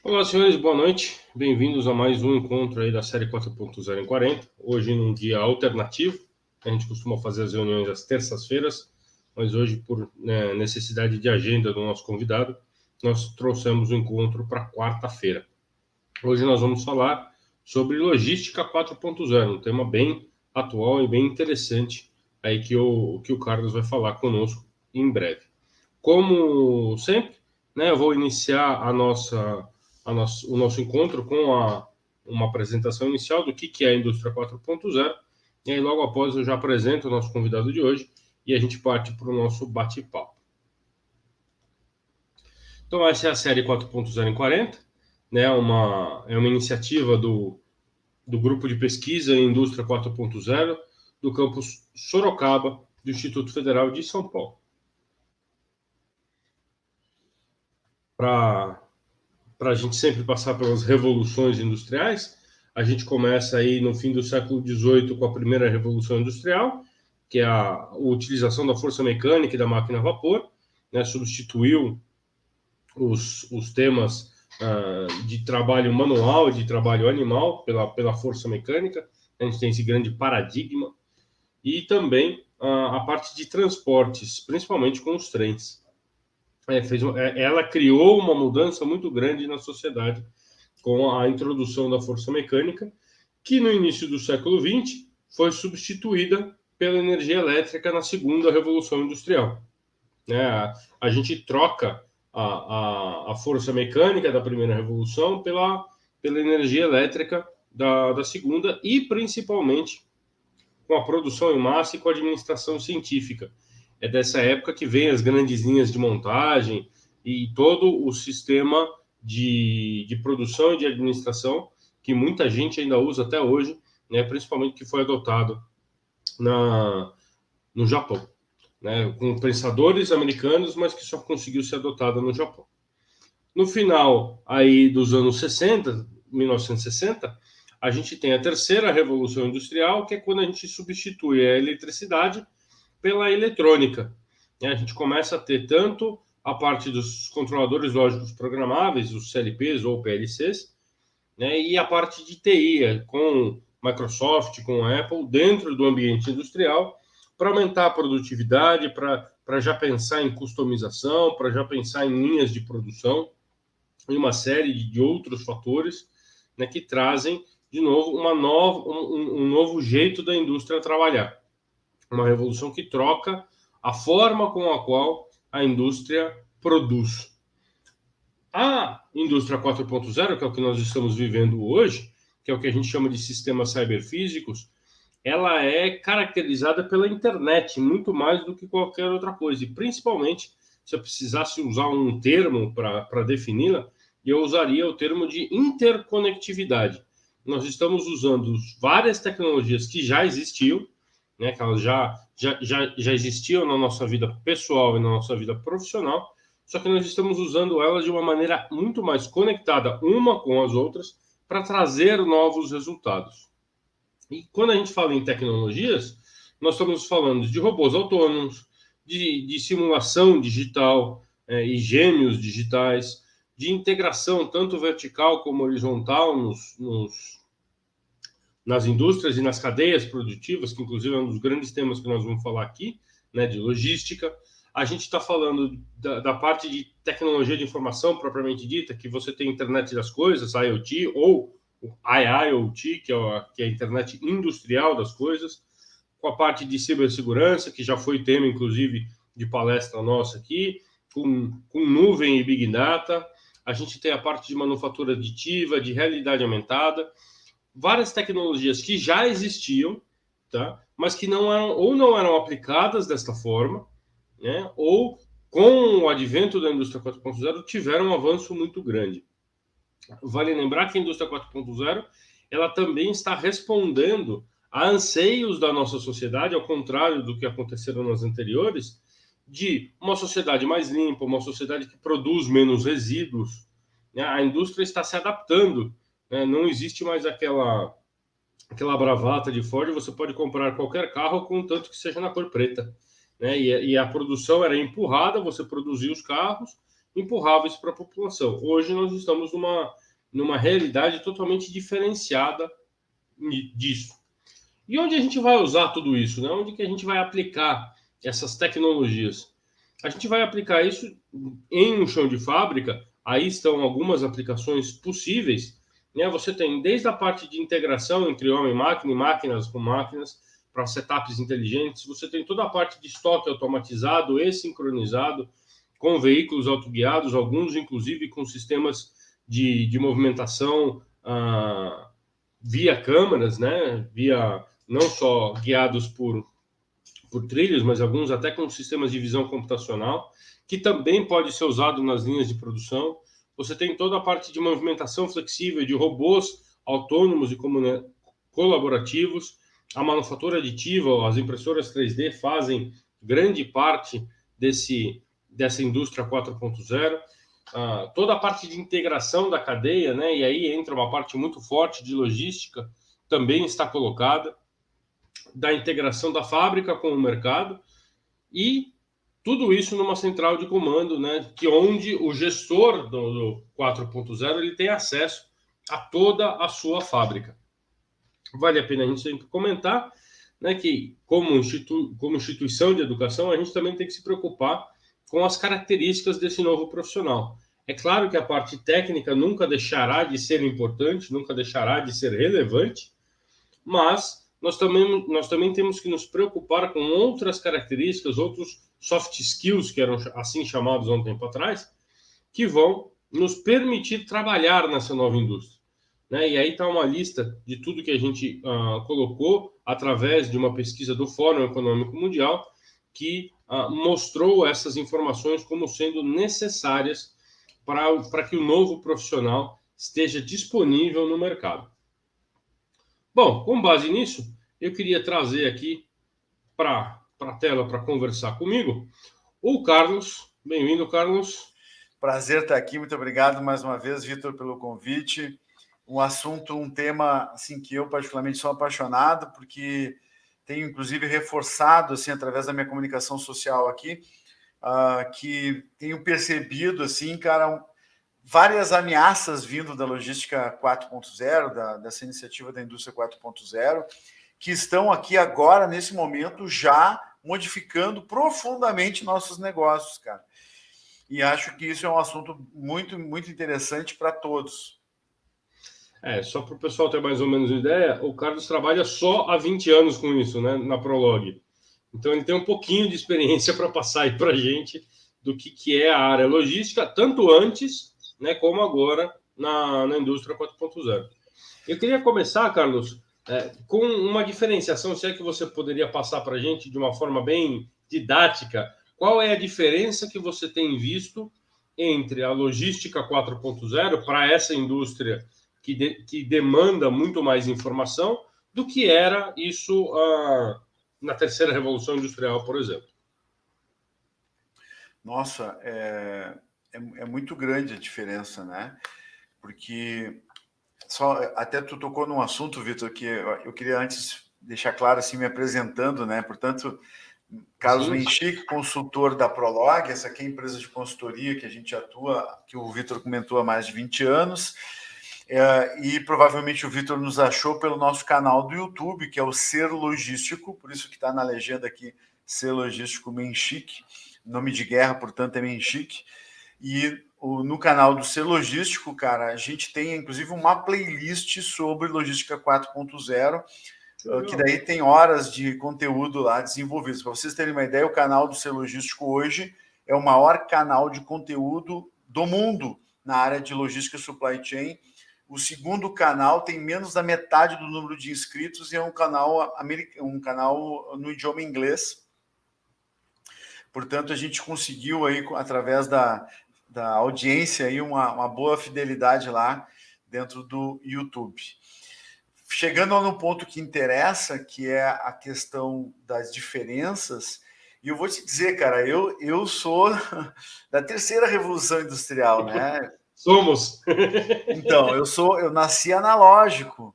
Olá, senhores, boa noite. Bem-vindos a mais um encontro aí da série 4.0 em 40. Hoje num dia alternativo. A gente costuma fazer as reuniões às terças-feiras, mas hoje, por necessidade de agenda do nosso convidado, nós trouxemos o encontro para quarta-feira. Hoje nós vamos falar sobre logística 4.0, um tema bem atual e bem interessante aí que o Carlos vai falar conosco em breve. Como sempre, né, eu vou iniciar o nosso encontro com uma apresentação inicial do que é a indústria 4.0, e aí logo após eu já apresento o nosso convidado de hoje e a gente parte para o nosso bate-papo. Então essa é a série 4.0 em 40, né, é uma iniciativa do Grupo de Pesquisa em Indústria 4.0 do campus Sorocaba, do Instituto Federal de São Paulo. Para a gente sempre passar pelas revoluções industriais, a gente começa aí no fim do século XVIII com a primeira revolução industrial, que é a utilização da força mecânica e da máquina a vapor, né, substituiu os temas de trabalho manual e de trabalho animal pela força mecânica. A gente tem esse grande paradigma. E também a parte de transportes, principalmente com os trens. Ela criou uma mudança muito grande na sociedade com a introdução da força mecânica, que no início do século XX foi substituída pela energia elétrica na segunda revolução industrial. A gente troca a força mecânica da primeira revolução pela energia elétrica da segunda e principalmente com a produção em massa e com a administração científica. É dessa época que vem as grandes linhas de montagem e todo o sistema de produção e de administração que muita gente ainda usa até hoje, né, principalmente que foi adotado no Japão, né, com pensadores americanos, mas que só conseguiu ser adotado no Japão. No final aí dos anos 60, 1960, a gente tem a terceira revolução industrial, que é quando a gente substitui a eletricidade pela eletrônica. A gente começa a ter tanto a parte dos controladores lógicos programáveis, os CLPs ou PLCs, né, e a parte de TI, com Microsoft, com Apple, dentro do ambiente industrial, para aumentar a produtividade, para já pensar em customização, para já pensar em linhas de produção, e uma série de outros fatores, né, que trazem, de novo, um novo jeito da indústria trabalhar. Uma revolução que troca a forma com a qual a indústria produz. A indústria 4.0, que é o que nós estamos vivendo hoje, que é o que a gente chama de sistemas cyberfísicos, ela é caracterizada pela internet, muito mais do que qualquer outra coisa. E principalmente, se eu precisasse usar um termo para defini-la, eu usaria o termo de interconectividade. Nós estamos usando várias tecnologias que já existiam, né, que elas já existiam na nossa vida pessoal e na nossa vida profissional, só que nós estamos usando elas de uma maneira muito mais conectada uma com as outras para trazer novos resultados. E quando a gente fala em tecnologias, nós estamos falando de robôs autônomos, de simulação digital e gêmeos digitais, de integração tanto vertical como horizontal nas indústrias e nas cadeias produtivas, que inclusive é um dos grandes temas que nós vamos falar aqui, né, de logística. A gente está falando da parte de tecnologia de informação propriamente dita, que você tem internet das coisas, IoT, ou o IIoT, que é a internet industrial das coisas, com a parte de cibersegurança, que já foi tema, inclusive, de palestra nossa aqui, com nuvem e Big Data. A gente tem a parte de manufatura aditiva, de realidade aumentada, várias tecnologias que já existiam, tá? Mas que não eram aplicadas desta forma, né? Ou com o advento da indústria 4.0 tiveram um avanço muito grande. Vale lembrar que a indústria 4.0 ela também está respondendo a anseios da nossa sociedade, ao contrário do que aconteceram nas anteriores, de uma sociedade mais limpa, uma sociedade que produz menos resíduos. A indústria está se adaptando, né? Não existe mais aquela bravata de Ford, você pode comprar qualquer carro contanto que seja na cor preta, né? E a produção era empurrada, você produzia os carros empurrava isso para a população. Hoje nós estamos numa realidade totalmente diferenciada disso. E onde a gente vai usar tudo isso? Né? Onde que a gente vai aplicar essas tecnologias? A gente vai aplicar isso em um chão de fábrica. Aí estão algumas aplicações possíveis. Né? Você tem desde a parte de integração entre homem e máquina, e máquinas com máquinas, para setups inteligentes. Você tem toda a parte de estoque automatizado e sincronizado com veículos autoguiados, alguns inclusive com sistemas de movimentação via câmeras, né? Via não só guiados por trilhos, mas alguns até com sistemas de visão computacional, que também pode ser usado nas linhas de produção. Você tem toda a parte de movimentação flexível de robôs autônomos e colaborativos. A manufatura aditiva, as impressoras 3D fazem grande parte dessa indústria 4.0. Toda a parte de integração da cadeia, né? E aí entra uma parte muito forte de logística, também está colocada, da integração da fábrica com o mercado, e tudo isso numa central de comando, né? Que onde o gestor do 4.0 ele tem acesso a toda a sua fábrica. Vale a pena a gente sempre comentar, né, que como instituição de educação, a gente também tem que se preocupar com as características desse novo profissional. É claro que a parte técnica nunca deixará de ser importante, nunca deixará de ser relevante, mas nós também temos que nos preocupar com outras características, outros soft skills, que eram assim chamados há um tempo atrás, que vão nos permitir trabalhar nessa nova indústria. Né? E aí está uma lista de tudo que a gente colocou através de uma pesquisa do Fórum Econômico Mundial, que mostrou essas informações como sendo necessárias para que o novo profissional esteja disponível no mercado. Bom, com base nisso, eu queria trazer aqui para a tela para conversar comigo o Carlos. Bem-vindo, Carlos. Prazer estar aqui, muito obrigado mais uma vez, Vitor, pelo convite. Um tema assim que eu particularmente sou apaixonado, porque tenho inclusive reforçado assim através da minha comunicação social aqui, que tenho percebido assim, cara, várias ameaças vindo da logística 4.0, dessa iniciativa da indústria 4.0, que estão aqui agora nesse momento já modificando profundamente nossos negócios, cara. E acho que isso é um assunto muito, muito interessante para todos. Só para o pessoal ter mais ou menos uma ideia, o Carlos trabalha só há 20 anos com isso, né, na Prolog. Então, ele tem um pouquinho de experiência para passar aí para a gente do que é a área logística, tanto antes, né, como agora na indústria 4.0. Eu queria começar, Carlos, com uma diferenciação, se é que você poderia passar para a gente de uma forma bem didática, qual é a diferença que você tem visto entre a logística 4.0 para essa indústria que demanda muito mais informação do que era isso na terceira revolução industrial, por exemplo? Nossa, é muito grande a diferença, né? Porque até tu tocou num assunto, Vitor, que eu queria antes deixar claro, assim, me apresentando, né? Portanto, Carlos Menchik, consultor da Prolog, essa aqui é a empresa de consultoria que a gente atua, que o Vitor comentou há mais de 20 anos, e provavelmente o Vitor nos achou pelo nosso canal do YouTube, que é o Ser Logístico, por isso que está na legenda aqui, Ser Logístico Menchik, nome de guerra, portanto, é Menchik. E no canal do Ser Logístico, cara, a gente tem, inclusive, uma playlist sobre logística 4.0, que daí tem horas de conteúdo lá desenvolvido. Para vocês terem uma ideia, o canal do Ser Logístico hoje é o maior canal de conteúdo do mundo na área de logística e supply chain. O segundo canal tem menos da metade do número de inscritos e é um canal no idioma inglês. Portanto, a gente conseguiu aí, através da audiência, aí, uma boa fidelidade lá dentro do YouTube. Chegando no ponto que interessa, que é a questão das diferenças, e eu vou te dizer, cara, eu sou da terceira revolução industrial, né? Somos. Então, eu nasci analógico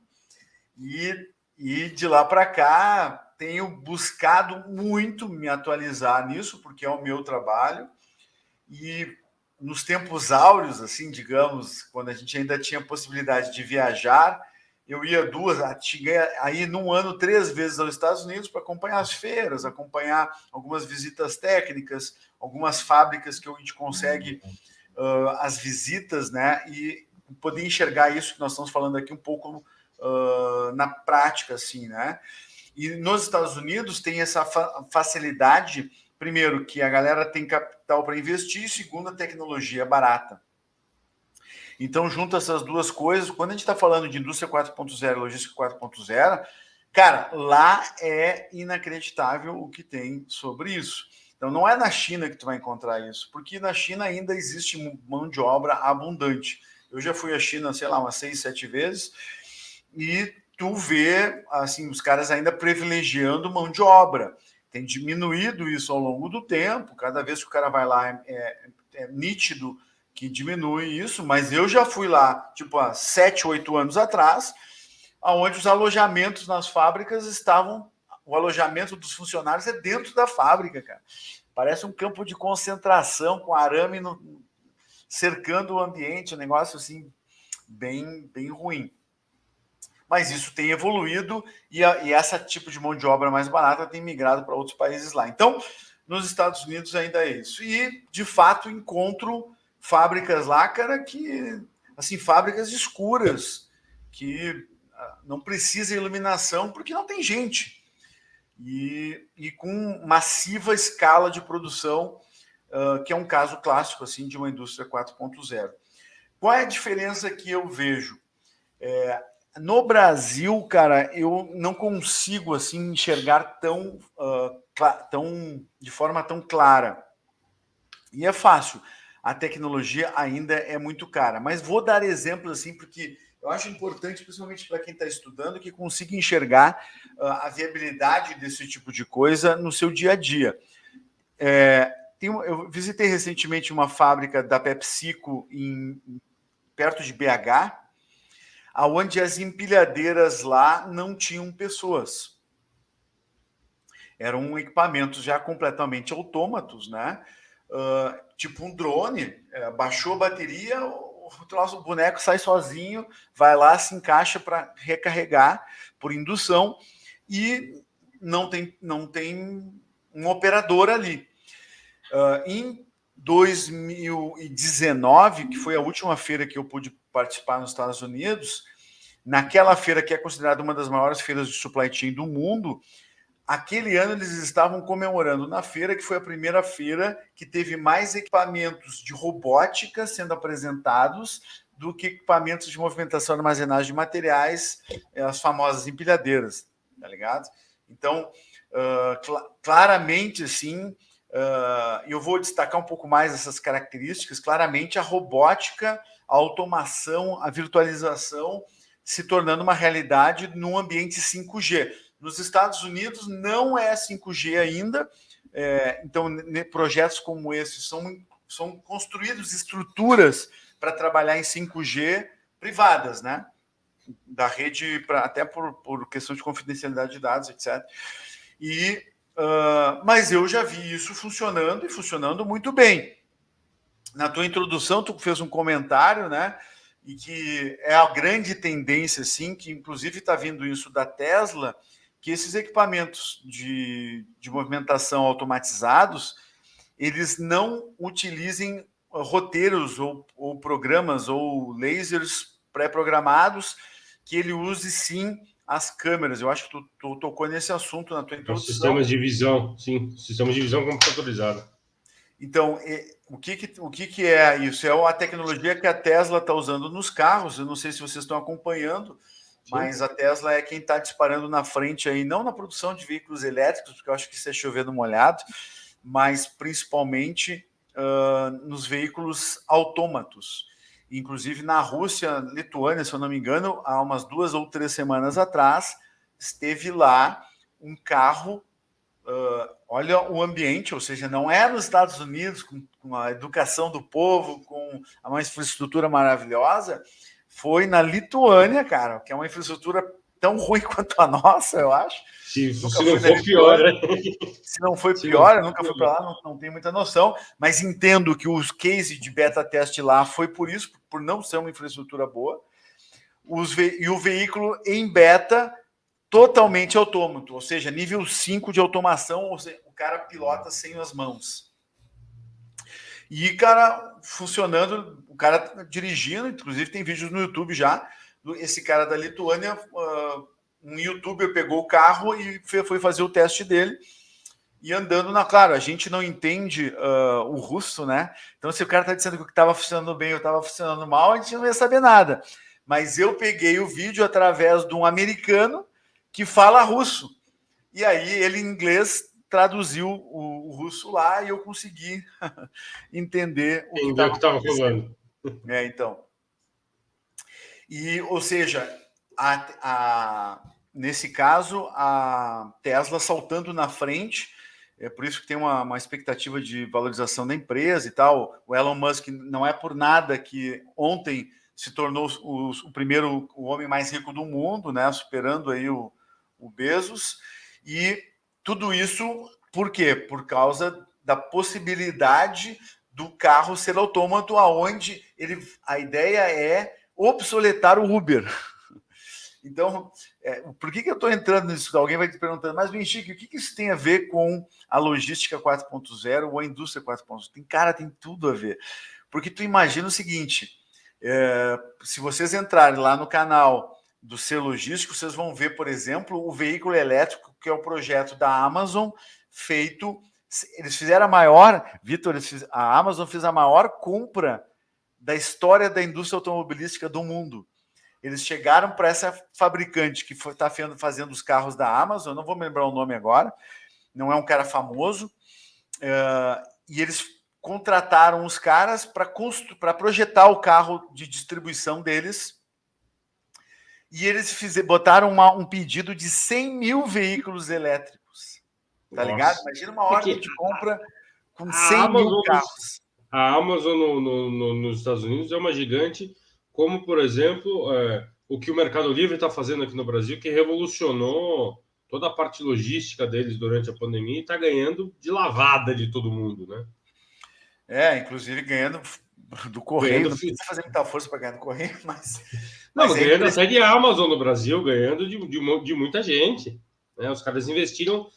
e de lá para cá tenho buscado muito me atualizar nisso, porque é o meu trabalho, e nos tempos áureos, assim, digamos, quando a gente ainda tinha possibilidade de viajar, eu ia cheguei aí num ano 3 vezes aos Estados Unidos para acompanhar as feiras, acompanhar algumas visitas técnicas, algumas fábricas que a gente consegue as visitas, né? E poder enxergar isso que nós estamos falando aqui um pouco na prática, assim, né? E nos Estados Unidos tem essa facilidade, primeiro, que a galera tem capital para investir, e segundo, a tecnologia é barata. Então, junto essas duas coisas, quando a gente está falando de indústria 4.0 e logística 4.0, cara, lá é inacreditável o que tem sobre isso. Então, não é na China que tu vai encontrar isso, porque na China ainda existe mão de obra abundante. Eu já fui à China, sei lá, umas 6, 7 vezes, e tu vê, assim, os caras ainda privilegiando mão de obra. Tem diminuído isso ao longo do tempo, cada vez que o cara vai lá é nítido que diminui isso, mas eu já fui lá, tipo, há 7, 8 anos atrás, onde os alojamentos nas fábricas estavam... O alojamento dos funcionários é dentro da fábrica, cara. Parece um campo de concentração com arame cercando o ambiente, um negócio assim, bem ruim. Mas isso tem evoluído e esse tipo de mão de obra mais barata tem migrado para outros países lá. Então, nos Estados Unidos ainda é isso. E, de fato, encontro fábricas lá, cara, que, assim, fábricas escuras, que não precisa iluminação porque não tem gente. E com massiva escala de produção, que é um caso clássico, assim, de uma indústria 4.0. Qual é a diferença que eu vejo? No Brasil, cara, eu não consigo assim enxergar de forma tão clara. E é fácil. A tecnologia ainda é muito cara. Mas vou dar exemplos assim, porque eu acho importante, principalmente para quem está estudando, que consiga enxergar a viabilidade desse tipo de coisa no seu dia a dia. Eu visitei recentemente uma fábrica da PepsiCo perto de BH, onde as empilhadeiras lá não tinham pessoas. Eram equipamentos já completamente autômatos, né? Tipo um drone, baixou a bateria, o boneco sai sozinho, vai lá, se encaixa para recarregar por indução e não tem um operador ali. Em 2019, que foi a última feira que eu pude participar nos Estados Unidos, naquela feira que é considerada uma das maiores feiras de supply chain do mundo, aquele ano eles estavam comemorando na feira, que foi a primeira feira que teve mais equipamentos de robótica sendo apresentados do que equipamentos de movimentação e armazenagem de materiais, as famosas empilhadeiras, tá ligado? Então, claramente, assim, eu vou destacar um pouco mais essas características. Claramente, a robótica, a automação, a virtualização se tornando uma realidade num ambiente 5G. Nos Estados Unidos não é 5G ainda, então projetos como esse são construídos estruturas para trabalhar em 5G privadas, né? Da rede, até por questão de confidencialidade de dados, etc. Mas eu já vi isso funcionando e funcionando muito bem. Na tua introdução, tu fez um comentário, né? E que é a grande tendência, assim, que inclusive está vindo isso da Tesla, que esses equipamentos de movimentação automatizados, eles não utilizem roteiros ou programas ou lasers pré-programados, que ele use, sim, as câmeras. Eu acho que tu tocou nesse assunto na tua introdução. Sistemas de visão, sim. Sistemas de visão computadorizada. Então, o que é isso? É a tecnologia que a Tesla está usando nos carros. Eu não sei se vocês estão acompanhando, sim, mas a Tesla é quem está disparando na frente aí, não na produção de veículos elétricos, porque eu acho que isso é chover no molhado, mas principalmente nos veículos autômatos. Inclusive na Rússia, Lituânia, se eu não me engano, há umas 2 ou 3 semanas atrás, esteve lá um carro. Olha o ambiente, ou seja, não é nos Estados Unidos, com a educação do povo, com uma infraestrutura maravilhosa, foi na Lituânia, cara, que é uma infraestrutura tão ruim quanto a nossa, eu acho. Se não for pior, né? Se não foi pior, eu nunca fui para lá, não tenho muita noção, mas entendo que os cases de beta teste lá foi por isso, por não ser uma infraestrutura boa, e o veículo em beta totalmente autômato, ou seja, nível 5 de automação, ou seja, o cara pilota sem as mãos. E, cara, funcionando, o cara dirigindo, inclusive tem vídeos no YouTube já, esse cara da Lituânia, um youtuber pegou o carro e foi fazer o teste dele, e andando claro, a gente não entende o russo, né? Então, se o cara está dizendo que estava funcionando bem ou estava funcionando mal, a gente não ia saber nada. Mas eu peguei o vídeo através de um americano que fala russo. E aí ele, em inglês, traduziu o russo lá e eu consegui entender o que estava rolando. Então. E, ou seja, nesse caso, a Tesla saltando na frente, é por isso que tem uma expectativa de valorização da empresa e tal. O Elon Musk não é por nada que ontem se tornou o homem mais rico do mundo, né? Superando aí o Bezos. E tudo isso, por quê? Por causa da possibilidade do carro ser autômato, aonde a ideia é obsoletar o Uber. Então, por que eu estou entrando nisso? Alguém vai te perguntando, mas, Benchique, o que isso tem a ver com a logística 4.0 ou a indústria 4.0? Cara, tem tudo a ver. Porque tu imagina o seguinte, se vocês entrarem lá no canal do Ser Logístico, vocês vão ver, por exemplo, o veículo elétrico, que é o projeto da Amazon, feito... Eles fizeram a maior... Vitor, a Amazon fez a maior compra da história da indústria automobilística do mundo. Eles chegaram para essa fabricante que está fazendo os carros da Amazon, não vou me lembrar o nome agora, não é um cara famoso, e eles contrataram os caras para projetar o carro de distribuição deles, e eles botaram um pedido de 100 mil veículos elétricos. Tá ligado? Imagina uma ordem de compra com 100 mil carros. A Amazon nos Estados Unidos é uma gigante, como, por exemplo, o que o Mercado Livre está fazendo aqui no Brasil, que revolucionou toda a parte logística deles durante a pandemia e está ganhando de lavada de todo mundo, né? Inclusive ganhando do Correio. Não precisa fazer muita força para ganhar do Correio, mas... Não, mas ganhando até de Amazon no Brasil, ganhando de muita gente, né? Os caras investiram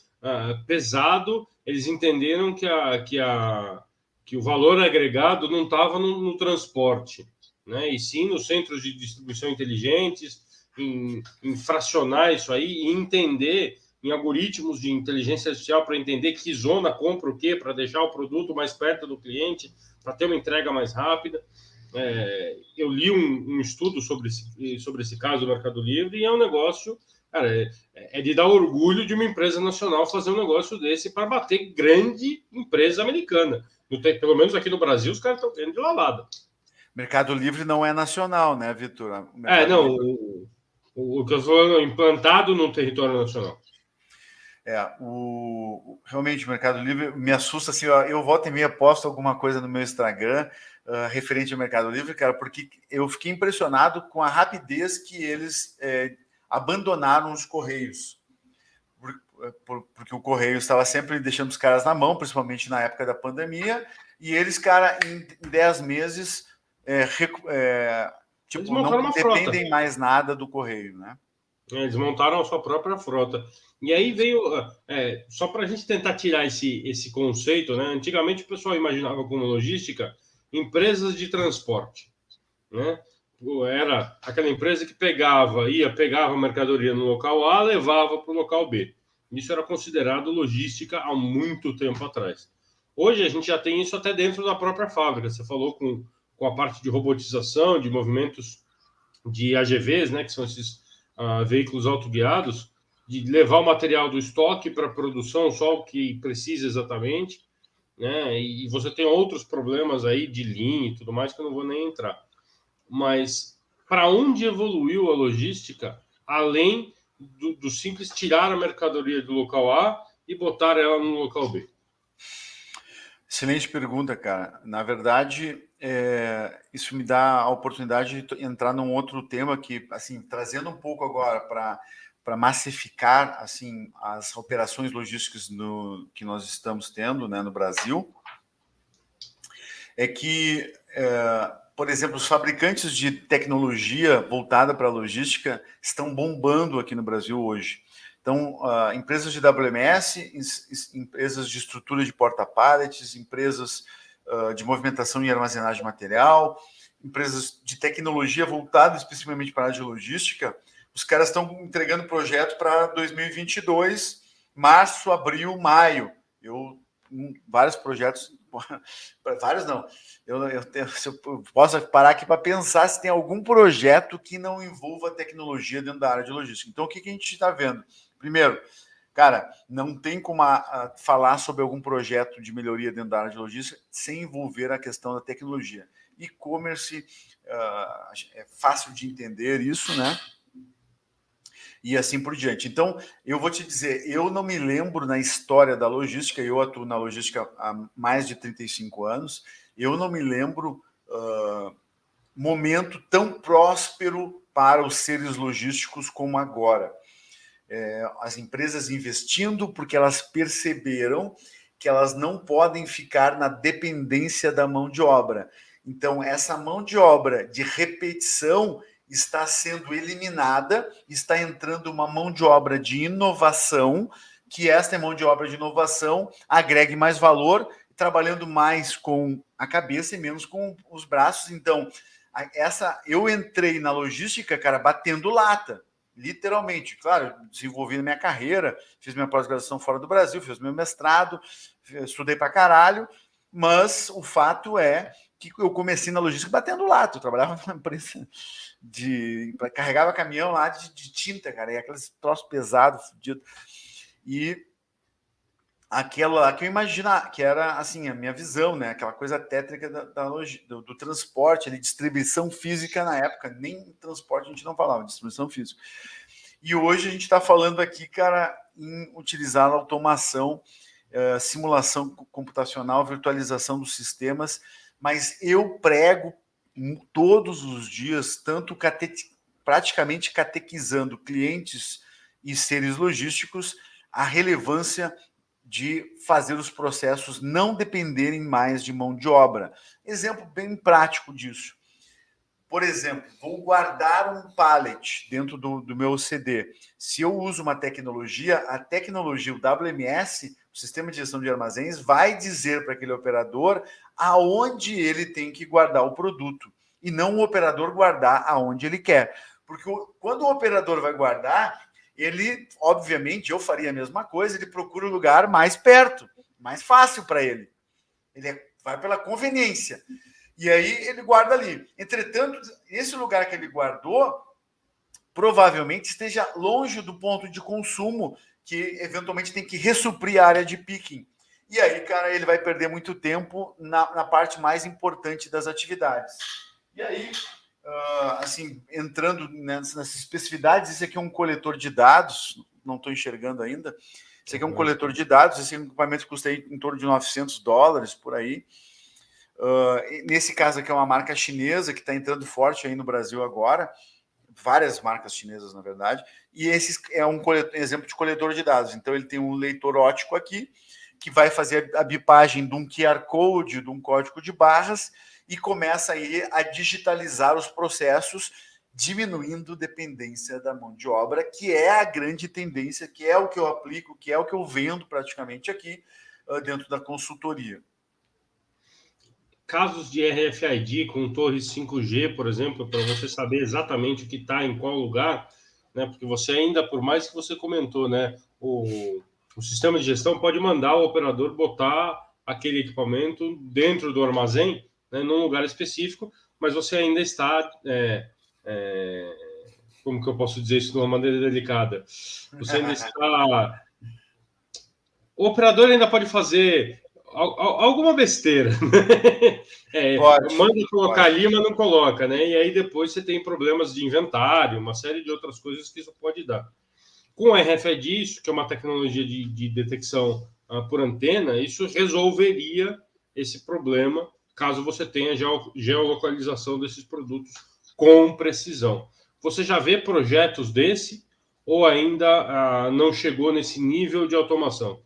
pesado, eles entenderam que o valor agregado não estava no transporte, né? E sim nos centros de distribuição inteligentes, em fracionar isso aí e entender em algoritmos de inteligência artificial para entender que zona compra o quê, para deixar o produto mais perto do cliente, para ter uma entrega mais rápida. Eu li um estudo sobre esse caso do Mercado Livre e é um negócio, cara, é de dar orgulho de uma empresa nacional fazer um negócio desse para bater grande empresa americana. Pelo menos aqui no Brasil, os caras estão tendo de lavada. Mercado Livre não é nacional, né, Vitor? Não. O que eu estou implantado no território nacional. Realmente o Mercado Livre me assusta, assim, eu volta e meia posto alguma coisa no meu Instagram referente ao Mercado Livre, cara, porque eu fiquei impressionado com a rapidez que eles abandonaram os Correios. Porque o Correio estava sempre deixando os caras na mão, principalmente na época da pandemia, e eles, cara, em 10 meses não dependem mais nada do Correio, né? Eles montaram a sua própria frota. E aí veio, só para a gente tentar tirar esse conceito, né? Antigamente o pessoal imaginava como logística empresas de transporte, né? Era aquela empresa que pegava a mercadoria no local A, levava para o local B. Isso era considerado logística há muito tempo atrás. Hoje a gente já tem isso até dentro da própria fábrica. Você falou com a parte de robotização, de movimentos de AGVs, né? Que são esses veículos autoguiados, de levar o material do estoque para a produção, só o que precisa exatamente, né? E você tem outros problemas aí de linha e tudo mais que eu não vou nem entrar. Mas para onde evoluiu a logística, além do simples tirar a mercadoria do local A e botar ela no local B? Excelente pergunta, cara. Na verdade, isso me dá a oportunidade de entrar num outro tema que, assim, trazendo um pouco agora para massificar, assim, as operações logísticas que nós estamos tendo, né, no Brasil, é que, por exemplo, os fabricantes de tecnologia voltada para a logística estão bombando aqui no Brasil hoje. Então, empresas de WMS, empresas de estrutura de porta-pallets, empresas de movimentação e armazenagem de material, empresas de tecnologia voltadas especificamente para a área de logística, os caras estão entregando projeto para 2022, março, abril, maio. Vários projetos, vários não. Eu posso parar aqui para pensar se tem algum projeto que não envolva tecnologia dentro da área de logística. Então, o que a gente está vendo? Primeiro, cara, não tem como falar sobre algum projeto de melhoria dentro da área de logística sem envolver a questão da tecnologia. E-commerce, é fácil de entender isso, né? E assim por diante. Então, eu vou te dizer, eu não me lembro na história da logística, eu atuo na logística há mais de 35 anos, eu não me lembro momento tão próspero para os seres logísticos como agora. As empresas investindo porque elas perceberam que elas não podem ficar na dependência da mão de obra. Então, essa mão de obra de repetição está sendo eliminada, está entrando uma mão de obra de inovação, que esta mão de obra de inovação agregue mais valor, trabalhando mais com a cabeça e menos com os braços. Então, eu entrei na logística, cara, batendo lata, literalmente. Claro, desenvolvi na minha carreira, fiz minha pós-graduação fora do Brasil, fiz meu mestrado, estudei pra caralho, mas o fato é que eu comecei na logística batendo lata. Eu trabalhava numa empresa carregava caminhão lá de tinta, cara, e aqueles troços pesados, fudidos. E aquela que eu imagina que era assim a minha visão, né? Aquela coisa tétrica do transporte, ali, distribuição física na época, nem transporte a gente não falava, distribuição física. E hoje a gente está falando aqui, cara, em utilizar a automação, simulação computacional, virtualização dos sistemas, mas eu prego todos os dias, tanto praticamente catequizando clientes e seres logísticos, a relevância de fazer os processos não dependerem mais de mão de obra. Exemplo bem prático disso. Por exemplo, vou guardar um pallet dentro do meu CD. Se eu uso uma tecnologia, a tecnologia, o WMS, o Sistema de Gestão de Armazéns, vai dizer para aquele operador aonde ele tem que guardar o produto e não o operador guardar aonde ele quer. Porque quando o operador vai guardar, ele, obviamente, eu faria a mesma coisa, ele procura o lugar mais perto, mais fácil para ele. Ele vai pela conveniência. E aí ele guarda ali. Entretanto, esse lugar que ele guardou provavelmente esteja longe do ponto de consumo que eventualmente tem que ressuprir a área de picking. E aí, cara, ele vai perder muito tempo na parte mais importante das atividades. E aí, assim, entrando nessas especificidades, esse aqui é um coletor de dados, não estou enxergando ainda. Esse aqui é um coletor de dados, esse equipamento custa em torno de $900, por aí. Nesse caso aqui é uma marca chinesa que está entrando forte aí no Brasil agora, várias marcas chinesas, na verdade, e esse é um exemplo de coletor de dados. Então, ele tem um leitor óptico aqui, que vai fazer a bipagem de um QR Code, de um código de barras, e começa aí a digitalizar os processos, diminuindo dependência da mão de obra, que é a grande tendência, que é o que eu aplico, que é o que eu vendo praticamente aqui dentro da consultoria. Casos de RFID com torres 5G, por exemplo, para você saber exatamente o que está em qual lugar, né? Porque você ainda, por mais que você comentou, né, o sistema de gestão pode mandar o operador botar aquele equipamento dentro do armazém, né, num lugar específico, mas você ainda está, como que eu posso dizer isso de uma maneira delicada? Você ainda está... O operador ainda pode fazer alguma besteira, né? Manda colocar ali, mas não coloca, né? E aí depois você tem problemas de inventário, uma série de outras coisas que isso pode dar. Com a RFID, isso que é uma tecnologia de detecção por antena, isso resolveria esse problema, caso você tenha geolocalização desses produtos com precisão. Você já vê projetos desse ou ainda não chegou nesse nível de automação?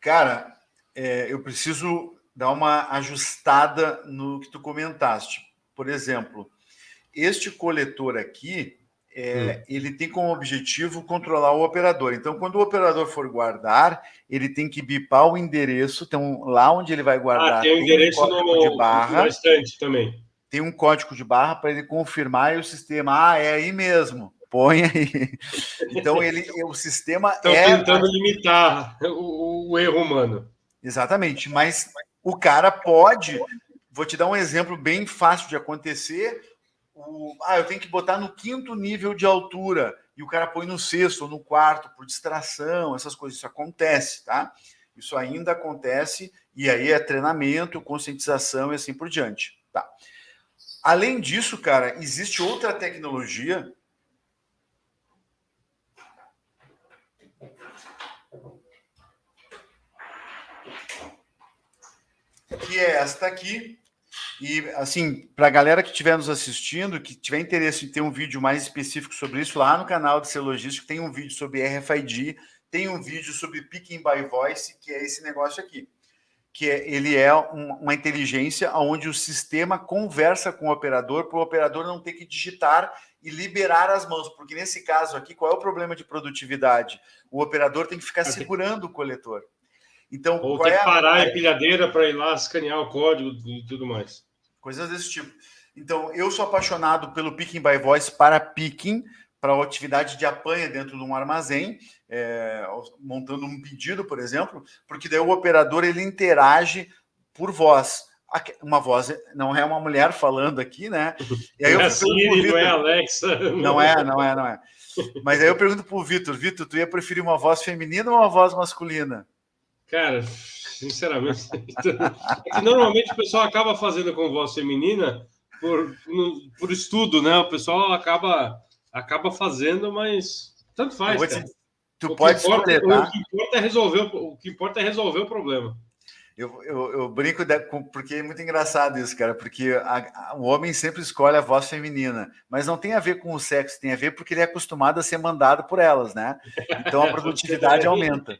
Cara, eu preciso dar uma ajustada no que tu comentaste. Por exemplo, este coletor aqui, ele tem como objetivo controlar o operador. Então, quando o operador for guardar, ele tem que bipar o endereço. Então, lá onde ele vai guardar, tem o endereço um código de barra. na estante também. Tem um código de barra para ele confirmar e o sistema, é aí mesmo, põe aí. Então, o sistema Estão tentando limitar o erro humano. Exatamente, mas o cara pode... Vou te dar um exemplo bem fácil de acontecer. Eu tenho que botar no 5º nível de altura e o cara põe no 6º ou no 4º por distração, essas coisas. Isso acontece, tá? Isso ainda acontece e aí é treinamento, conscientização e assim por diante, tá? Além disso, cara, existe outra tecnologia que é esta aqui. E, assim, para a galera que estiver nos assistindo, que tiver interesse em ter um vídeo mais específico sobre isso, lá no canal de Ser Logístico tem um vídeo sobre RFID, tem um vídeo sobre Picking by Voice, que é esse negócio aqui. Ele é uma inteligência onde o sistema conversa com o operador para o operador não ter que digitar e liberar as mãos. Porque nesse caso aqui, qual é o problema de produtividade? O operador tem que ficar segurando o coletor. Então, ou tem que parar a empilhadeira para ir lá escanear o código e tudo mais. Coisas desse tipo. Então, eu sou apaixonado pelo Picking by Voice para picking, para a atividade de apanha dentro de um armazém, montando um pedido, por exemplo, porque daí o operador ele interage por voz. Uma voz não é uma mulher falando aqui, né? E aí não é Siri, não é Alexa. Não é. Mas aí eu pergunto para o Vitor, tu ia preferir uma voz feminina ou uma voz masculina? Cara, sinceramente, é que normalmente o pessoal acaba fazendo com voz feminina por estudo, né? O pessoal acaba fazendo, mas tanto faz, cara. Tu pode escolher, tá? O que importa é resolver o problema. Eu brinco porque é muito engraçado isso, cara, porque o homem sempre escolhe a voz feminina, mas não tem a ver com o sexo, tem a ver porque ele é acostumado a ser mandado por elas, né? Então a produtividade aumenta.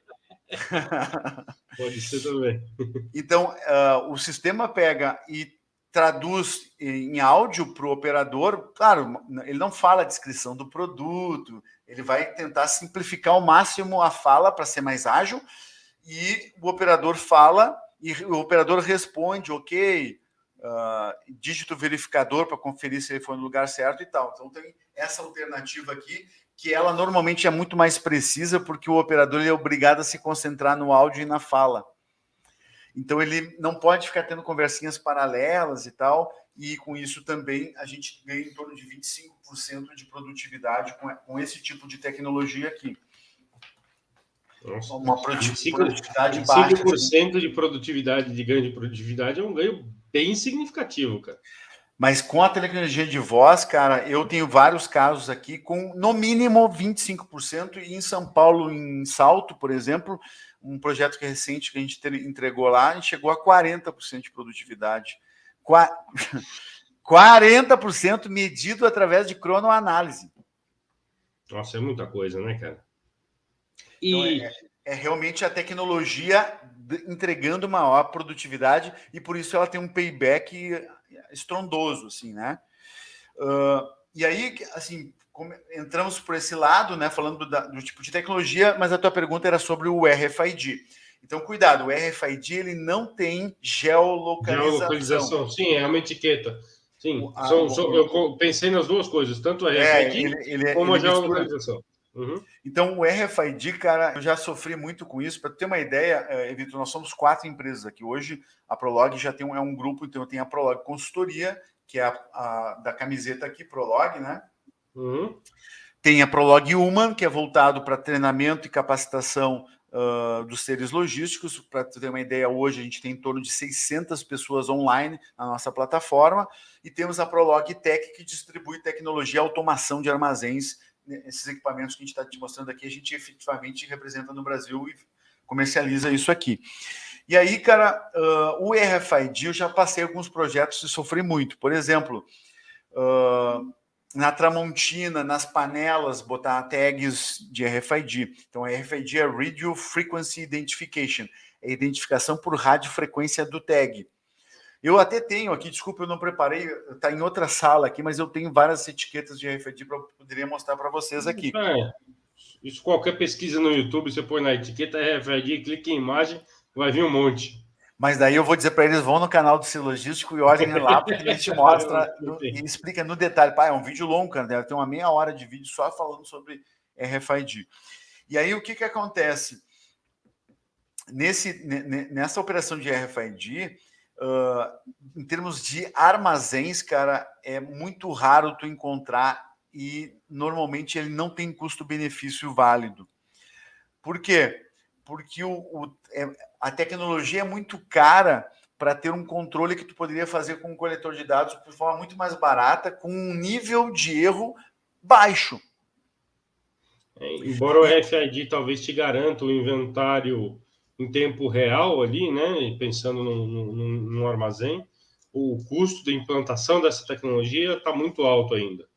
Pode ser também. Então, o sistema pega e traduz em áudio para o operador. Claro, ele não fala a descrição do produto, ele vai tentar simplificar ao máximo a fala para ser mais ágil, e o operador fala e o operador responde, ok, dígito verificador para conferir se ele foi no lugar certo e tal. Então, tem essa alternativa aqui, que ela normalmente é muito mais precisa, porque o operador é obrigado a se concentrar no áudio e na fala. Então, ele não pode ficar tendo conversinhas paralelas e tal, e com isso também a gente ganha em torno de 25% de produtividade com esse tipo de tecnologia aqui. Nossa, uma produtividade baixa. 5% de produtividade, de ganho de produtividade, é um ganho bem significativo, cara. Mas com a tecnologia de voz, cara, eu tenho vários casos aqui com, no mínimo, 25%. E em São Paulo, em Salto, por exemplo, um projeto que é recente que a gente entregou lá, a gente chegou a 40% de produtividade. 40% medido através de cronoanálise. Nossa, é muita coisa, né, cara? Então, é realmente a tecnologia entregando maior produtividade e por isso ela tem um payback estrondoso, assim, né? E aí, assim, entramos por esse lado, né? Falando do tipo de tecnologia, mas a tua pergunta era sobre o RFID. Então, cuidado, o RFID ele não tem geolocalização. Sim, é uma etiqueta. Sim, eu pensei nas duas coisas, tanto a RFID como a geolocalização. Uhum. Então, o RFID, cara, eu já sofri muito com isso. Para ter uma ideia, Vitor, nós somos 4 empresas aqui. Hoje, a Prolog já tem é um grupo, então tem a Prolog Consultoria, que é a da camiseta aqui, Prolog, né? Uhum. Tem a Prolog Human, que é voltado para treinamento e capacitação dos seres logísticos. Para ter uma ideia, hoje a gente tem em torno de 600 pessoas online na nossa plataforma. E temos a Prolog Tech, que distribui tecnologia e automação de armazéns. Esses equipamentos que a gente está te mostrando aqui, a gente efetivamente representa no Brasil e comercializa isso aqui. E aí, cara, o RFID, eu já passei alguns projetos e sofri muito. Por exemplo, na Tramontina, nas panelas, botar tags de RFID. Então, RFID é Radio Frequency Identification, é identificação por radiofrequência do tag. Eu até tenho aqui, desculpa, eu não preparei, está em outra sala aqui, mas eu tenho várias etiquetas de RFID para poderia mostrar para vocês aqui. Isso qualquer pesquisa no YouTube, você põe na etiqueta RFID, clica em imagem, vai vir um monte. Mas daí eu vou dizer para eles, vão no canal do Silogístico e olhem lá, porque a gente mostra e explica no detalhe. Pai, é um vídeo longo, cara, deve ter uma meia hora de vídeo só falando sobre RFID. E aí, o que acontece? Nessa operação de RFID, em termos de armazéns, cara, é muito raro tu encontrar e normalmente ele não tem custo-benefício válido. Por quê? Porque a tecnologia é muito cara para ter um controle que tu poderia fazer com um coletor de dados de forma muito mais barata, com um nível de erro baixo. Embora o RFID talvez te garanta o inventário em tempo real ali, né? Pensando no armazém, o custo de implantação dessa tecnologia está muito alto ainda.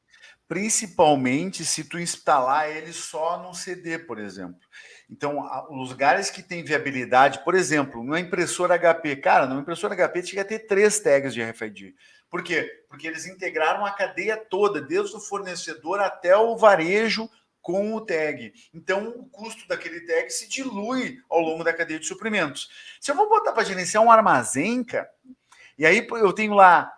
Principalmente se tu instalar ele só num CD, por exemplo. Então, os lugares que tem viabilidade, por exemplo, numa impressora HP, cara, numa impressora HP chega a ter 3 tags de RFID. Por quê? Porque eles integraram a cadeia toda, desde o fornecedor até o varejo com o tag. Então, o custo daquele tag se dilui ao longo da cadeia de suprimentos. Se eu vou botar para gerenciar um armazém, cara, e aí eu tenho lá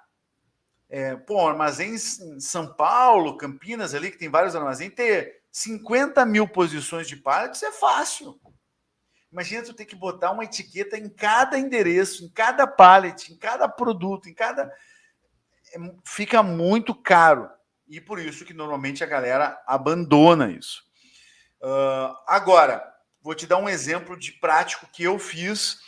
armazéns em São Paulo, Campinas ali, que tem vários armazéns, ter 50 mil posições de pallets é fácil. Imagina tu ter que botar uma etiqueta em cada endereço, em cada pallet, em cada produto, fica muito caro. E por isso que normalmente a galera abandona isso. Agora, vou te dar um exemplo de prático que eu fiz.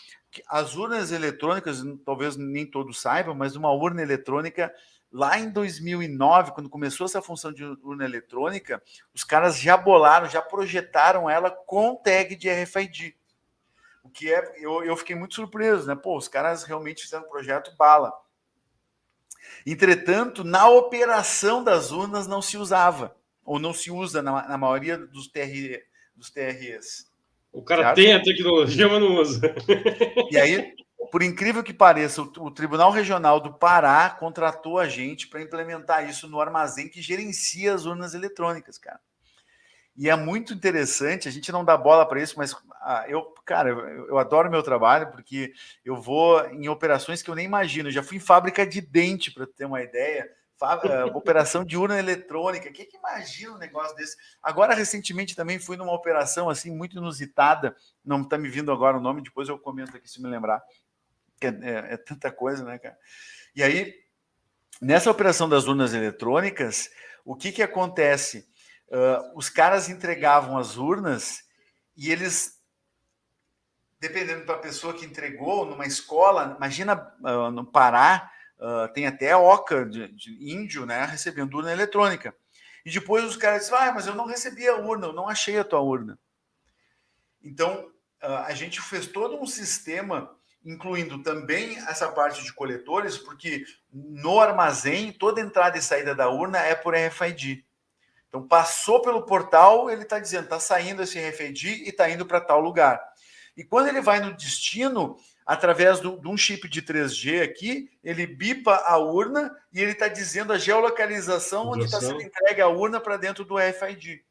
As urnas eletrônicas, talvez nem todos saibam, mas uma urna eletrônica, lá em 2009, quando começou essa função de urna eletrônica, os caras já bolaram, já projetaram ela com tag de RFID. O que eu fiquei muito surpreso, né? Pô, os caras realmente fizeram um projeto bala. Entretanto, na operação das urnas não se usava, ou não se usa na maioria dos TREs. O cara certo? Tem a tecnologia, mas não usa. E aí, por incrível que pareça, o Tribunal Regional do Pará contratou a gente para implementar isso no armazém que gerencia as urnas eletrônicas, cara. E é muito interessante, a gente não dá bola para isso, mas eu adoro meu trabalho, porque eu vou em operações que eu nem imagino. Eu já fui em fábrica de dente, para ter uma ideia, operação de urna eletrônica. Quem que imagina um negócio desse? Agora, recentemente, também fui numa operação assim muito inusitada, não está me vindo agora o nome, depois eu comento aqui se me lembrar. É tanta coisa, né, cara? E aí, nessa operação das urnas eletrônicas, o que acontece? Os caras entregavam as urnas e eles, dependendo da pessoa que entregou, numa escola, imagina no Pará, tem até oca de índio, né, recebendo urna eletrônica. E depois os caras dizem, mas eu não recebi a urna, eu não achei a tua urna. Então, a gente fez todo um sistema, incluindo também essa parte de coletores, porque no armazém, toda entrada e saída da urna é por RFID. Então, passou pelo portal, ele está dizendo, está saindo esse RFID e está indo para tal lugar. E quando ele vai no destino, através de um chip de 3G aqui, ele bipa a urna e ele está dizendo a geolocalização onde está sendo entregue a urna para dentro do RFID.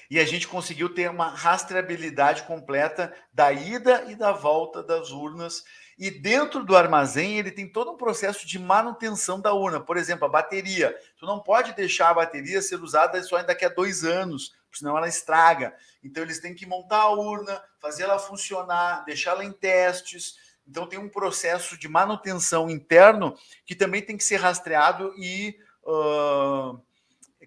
E a gente conseguiu ter uma rastreabilidade completa da ida e da volta das urnas. E dentro do armazém, ele tem todo um processo de manutenção da urna. Por exemplo, a bateria. Tu não pode deixar a bateria ser usada só daqui a 2 anos, senão ela estraga. Então, eles têm que montar a urna, fazer ela funcionar, deixá-la em testes. Então, tem um processo de manutenção interno que também tem que ser rastreado e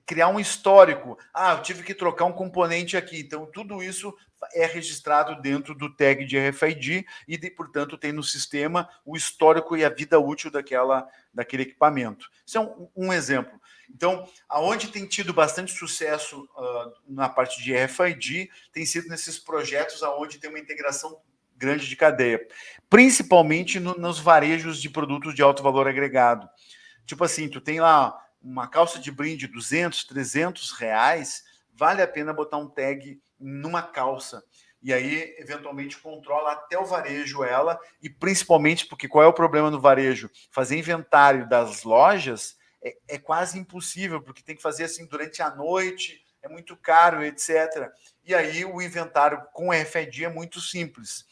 criar um histórico. Eu tive que trocar um componente aqui. Então, tudo isso é registrado dentro do tag de RFID e, portanto, tem no sistema o histórico e a vida útil daquele equipamento. Isso é um exemplo. Então, aonde tem tido bastante sucesso na parte de RFID, tem sido nesses projetos aonde tem uma integração grande de cadeia, principalmente nos varejos de produtos de alto valor agregado. Tipo assim, tu tem lá uma calça de brinde de 200, 300 reais, vale a pena botar um tag numa calça. E aí, eventualmente, controla até o varejo ela, e principalmente porque qual é o problema no varejo? Fazer inventário das lojas é quase impossível, porque tem que fazer assim durante a noite, é muito caro, etc. E aí o inventário com RFID é muito simples.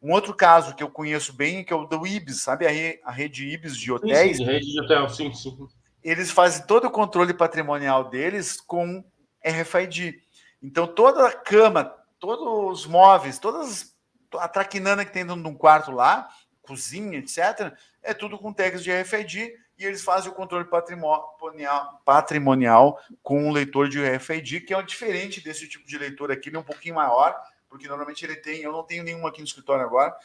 Um outro caso que eu conheço bem, que é o do Ibis, sabe a rede Ibis de hotéis? Sim, rede de hotel, sim. Eles fazem todo o controle patrimonial deles com RFID. Então, toda a cama, todos os móveis, a traquinana que tem dentro de um quarto lá, cozinha, etc., é tudo com tags de RFID, e eles fazem o controle patrimonial com um leitor de RFID, que é diferente desse tipo de leitor aqui, ele é um pouquinho maior, porque normalmente ele tem, eu não tenho nenhum aqui no escritório agora,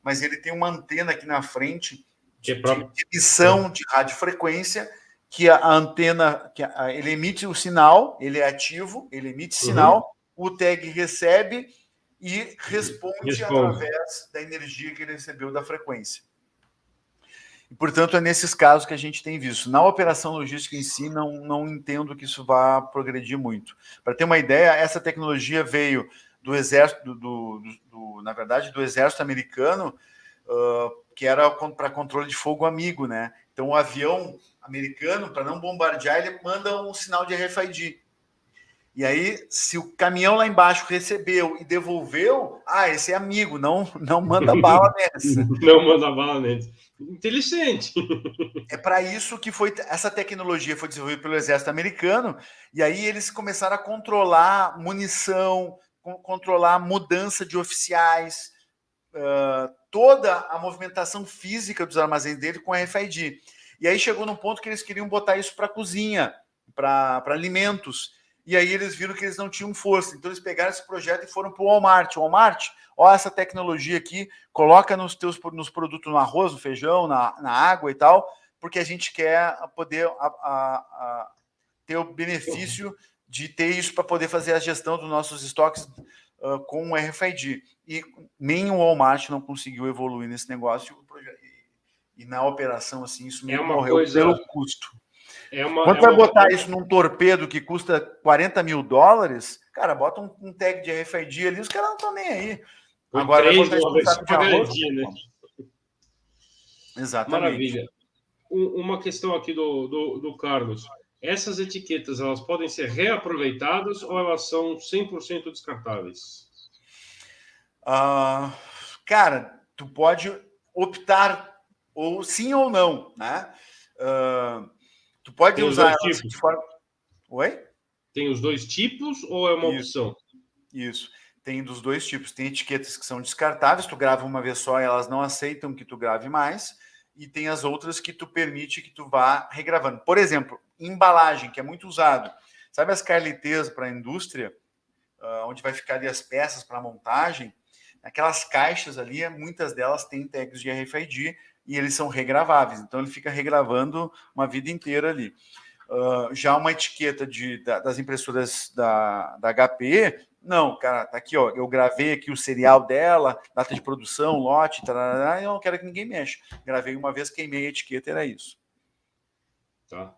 mas ele tem uma antena aqui na frente de emissão de radiofrequência, que a antena, ele emite o sinal, ele é ativo, ele emite sinal, o tag recebe e responde através da energia que ele recebeu da frequência. E, portanto, é nesses casos que a gente tem visto. Na operação logística em si, não entendo que isso vá progredir muito. Para ter uma ideia, essa tecnologia veio do exército, na verdade, do exército americano, que era para controle de fogo amigo, né? Então, o avião americano, para não bombardear, ele manda um sinal de RFID. E aí, se o caminhão lá embaixo recebeu e devolveu, esse é amigo, não manda bala nessa. Não manda bala nessa. Inteligente. É para isso que essa tecnologia foi desenvolvida pelo exército americano, e aí eles começaram a controlar munição, controlar a mudança de oficiais, toda a movimentação física dos armazéns dele com RFID. E aí chegou num ponto que eles queriam botar isso para cozinha, para alimentos. E aí eles viram que eles não tinham força. Então eles pegaram esse projeto e foram para o Walmart. Walmart, essa tecnologia aqui, coloca nos produtos, no arroz, no feijão, na água e tal, porque a gente quer poder ter o benefício de ter isso para poder fazer a gestão dos nossos estoques com o RFID. E nem o Walmart não conseguiu evoluir nesse negócio. E na operação, assim, isso meio morreu pelo custo. Quando vai botar isso num torpedo que custa $40 mil, cara, bota um tag de RFID ali, os caras não estão nem aí. Agora vai botar isso no saco de arroz, né? Exatamente. Maravilha. Uma questão aqui do Carlos. Essas etiquetas, elas podem ser reaproveitadas ou elas são 100% descartáveis? Cara, tu pode optar ou sim ou não, né? Tu pode usar elas de forma... Oi? Tem os dois tipos ou é uma opção? Isso. Tem dos dois tipos. Tem etiquetas que são descartáveis, tu grava uma vez só e elas não aceitam que tu grave mais. E tem as outras que tu permite que tu vá regravando. Por exemplo, embalagem, que é muito usado. Sabe as carleteiras para a indústria, onde vai ficar ali as peças para montagem? Aquelas caixas ali, muitas delas têm tags de RFID e eles são regraváveis. Então, ele fica regravando uma vida inteira ali. Já uma etiqueta das impressoras da HP, não, cara, tá aqui, ó, eu gravei aqui o serial dela, data de produção, lote, tarará, eu não quero que ninguém mexa. Gravei uma vez, queimei a etiqueta, era isso. Tá,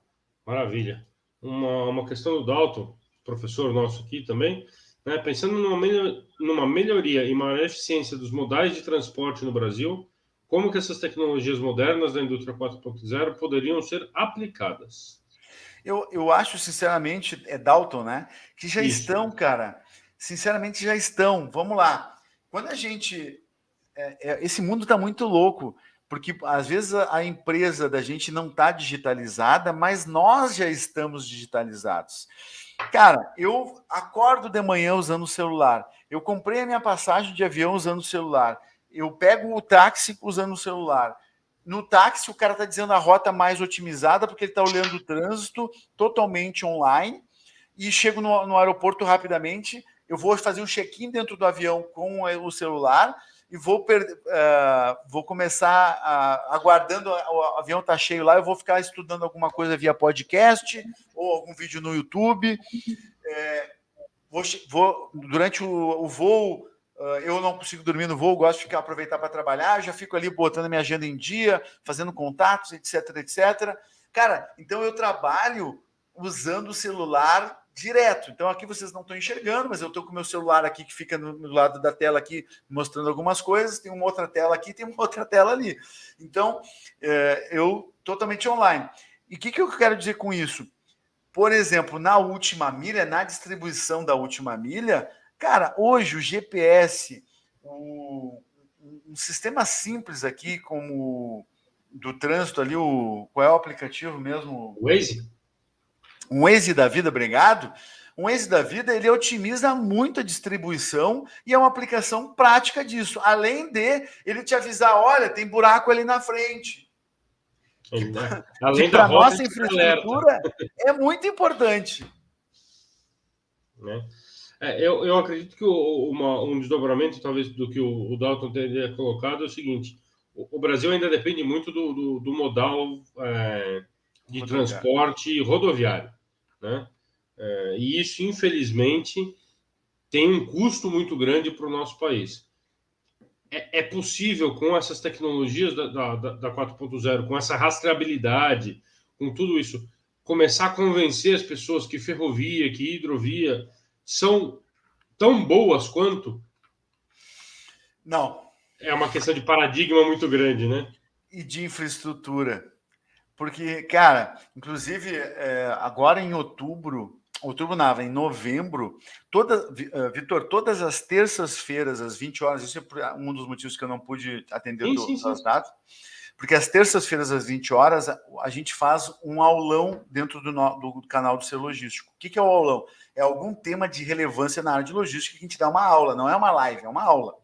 maravilha. Uma questão do Dalton, professor nosso aqui também, né, pensando numa melhoria e maior eficiência dos modais de transporte no Brasil, como que essas tecnologias modernas da indústria 4.0 poderiam ser aplicadas? Eu acho, sinceramente, é Dalton, né? Que já estão, cara. Sinceramente, já estão. Vamos lá. Quando a gente... esse mundo está muito louco, porque às vezes a empresa da gente não está digitalizada, mas nós já estamos digitalizados. Cara, eu acordo de manhã usando o celular. Eu comprei a minha passagem de avião usando o celular. Eu pego o táxi usando o celular. No táxi, o cara está dizendo a rota mais otimizada, porque ele está olhando o trânsito totalmente online. E chego no aeroporto rapidamente. Eu vou fazer um check-in dentro do avião com o celular e vou começar aguardando, o avião tá cheio lá, eu vou ficar estudando alguma coisa via podcast ou algum vídeo no YouTube. Durante o voo, eu não consigo dormir no voo, gosto de ficar, aproveitar para trabalhar, já fico ali botando a minha agenda em dia, fazendo contatos, etc, etc. Cara, então eu trabalho usando o celular direto. Então aqui vocês não estão enxergando, mas eu estou com o meu celular aqui que fica no lado da tela aqui, mostrando algumas coisas, tem uma outra tela aqui, tem uma outra tela ali. Então, eu totalmente online. E o que eu quero dizer com isso? Por exemplo, na última milha, na distribuição da última milha, cara, hoje o GPS, um sistema simples aqui, como do trânsito ali, qual é o aplicativo mesmo? O Waze? Um Waze da vida, obrigado. Um Waze da vida, ele otimiza muito a distribuição e é uma aplicação prática disso. Além de ele te avisar, olha, tem buraco ali na frente. Que para nossa infraestrutura é muito importante. Né? Eu acredito que um desdobramento, talvez, do que o Dalton teria colocado é o seguinte: o Brasil ainda depende muito do modal de transporte rodoviário. Né? E isso, infelizmente, tem um custo muito grande para o nosso país. É possível, com essas tecnologias da 4.0, com essa rastreabilidade, com tudo isso, começar a convencer as pessoas que ferrovia, que hidrovia são tão boas quanto? Não. É uma questão de paradigma muito grande, né? E de infraestrutura. Porque, cara, inclusive, agora em em novembro, Vitor, todas as terças-feiras, às 20 horas, isso é um dos motivos que eu não pude atender as datas, porque às terças-feiras, às 20 horas, a gente faz um aulão dentro do canal do Ser Logístico. O que é o aulão? É algum tema de relevância na área de logística que a gente dá uma aula, não é uma live, é uma aula.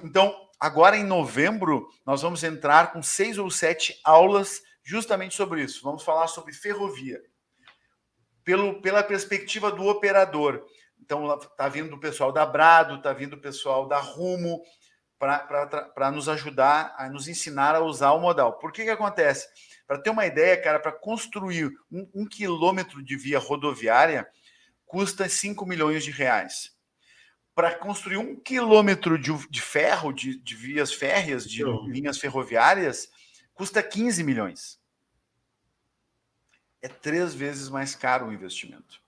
Então, agora em novembro, nós vamos entrar com 6 ou 7 aulas justamente sobre isso. Vamos falar sobre ferrovia, pela perspectiva do operador. Então, está vindo o pessoal da Brado, está vindo o pessoal da Rumo, para nos ajudar, a nos ensinar a usar o modal. Por que acontece? Para ter uma ideia, cara, para construir um quilômetro de via rodoviária, custa 5 milhões de reais. Para construir 1 quilômetro de ferro, de vias férreas, de linhas ferroviárias, custa 15 milhões. É 3 vezes mais caro o investimento.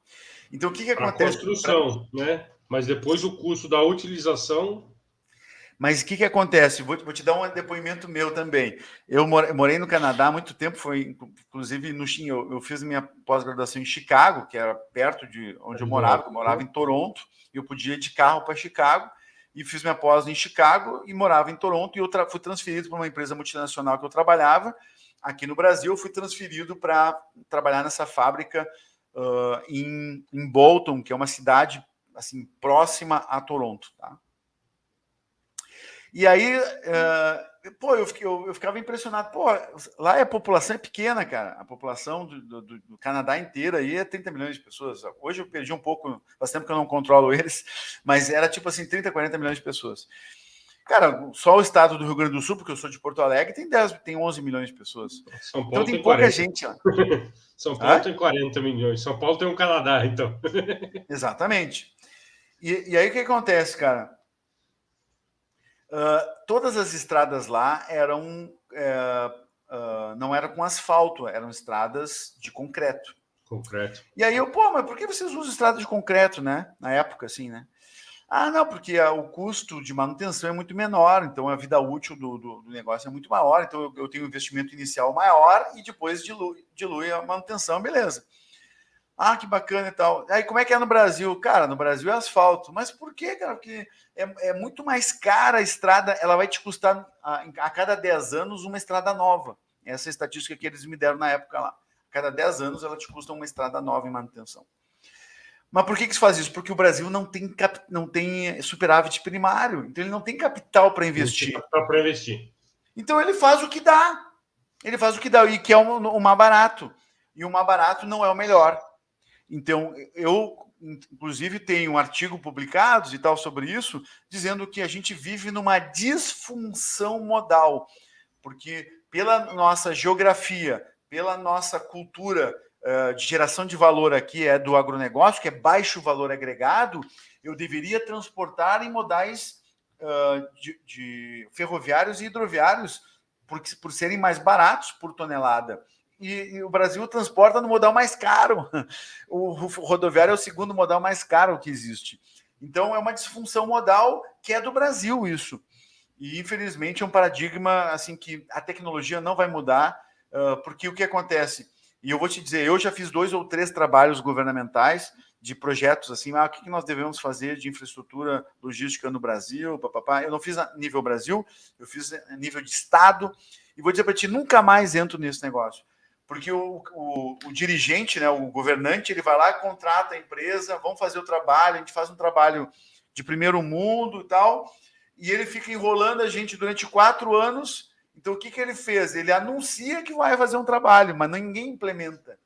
Então, o que acontece? A construção, né? Mas depois o custo da utilização... Mas o que acontece? Vou te dar um depoimento meu também. Eu morei no Canadá há muito tempo, foi inclusive eu fiz minha pós-graduação em Chicago, que era perto de onde eu morava em Toronto, e eu podia ir de carro para Chicago, e fiz minha pós em Chicago e morava em Toronto, e eu fui transferido para uma empresa multinacional que eu trabalhava. Aqui no Brasil, eu fui transferido para trabalhar nessa fábrica em Bolton, que é uma cidade assim próxima a Toronto, tá? E aí, eu ficava impressionado. Pô, lá a população é pequena, cara. A população do Canadá inteira aí é 30 milhões de pessoas. Hoje eu perdi um pouco, faz tempo que eu não controlo eles, mas era tipo assim, 30, 40 milhões de pessoas. Cara, só o estado do Rio Grande do Sul, porque eu sou de Porto Alegre, tem 11 milhões de pessoas. São Paulo então tem pouca 40. gente lá. São Paulo tem 40 milhões. São Paulo tem um Canadá, então. Exatamente. E aí o que acontece, cara? Todas as estradas lá não eram com asfalto, eram estradas de concreto. E aí mas por que vocês usam estrada de concreto, né? Na época, assim, né? Ah, não, porque o custo de manutenção é muito menor, então a vida útil do negócio é muito maior, então eu tenho um investimento inicial maior e depois dilui a manutenção, beleza. Ah, que bacana e tal. Aí, como é que é no Brasil? Cara, no Brasil é asfalto. Mas por quê, cara? Porque é muito mais cara a estrada, ela vai te custar a cada 10 anos uma estrada nova. Essa é a estatística que eles me deram na época lá. A cada 10 anos ela te custa uma estrada nova em manutenção. Mas por que se faz isso? Porque o Brasil não tem superávit primário, então ele não tem capital para investir. Então ele faz o que dá. Ele faz o que dá, e que é o mais barato. E o mais barato não é o melhor. Então, eu, inclusive, tenho um artigo publicado e tal sobre isso, dizendo que a gente vive numa disfunção modal, porque pela nossa geografia, pela nossa cultura, de geração de valor aqui é do agronegócio, que é baixo valor agregado, eu deveria transportar em modais de ferroviários e hidroviários, por serem mais baratos por tonelada. E o Brasil transporta no modal mais caro. O rodoviário é o segundo modal mais caro que existe. Então, é uma disfunção modal que é do Brasil, isso. E, infelizmente, é um paradigma assim que a tecnologia não vai mudar, porque o que acontece? E eu vou te dizer, eu já fiz 2 ou 3 trabalhos governamentais de projetos assim, o que nós devemos fazer de infraestrutura logística no Brasil, papapá. Eu não fiz a nível Brasil, eu fiz a nível de Estado, e vou dizer para ti, nunca mais entro nesse negócio. Porque o dirigente, né, o governante, ele vai lá, contrata a empresa, vamos fazer o trabalho, a gente faz um trabalho de primeiro mundo e tal, e ele fica enrolando a gente durante 4 anos. Então, o que ele fez? Ele anuncia que vai fazer um trabalho, mas ninguém implementa.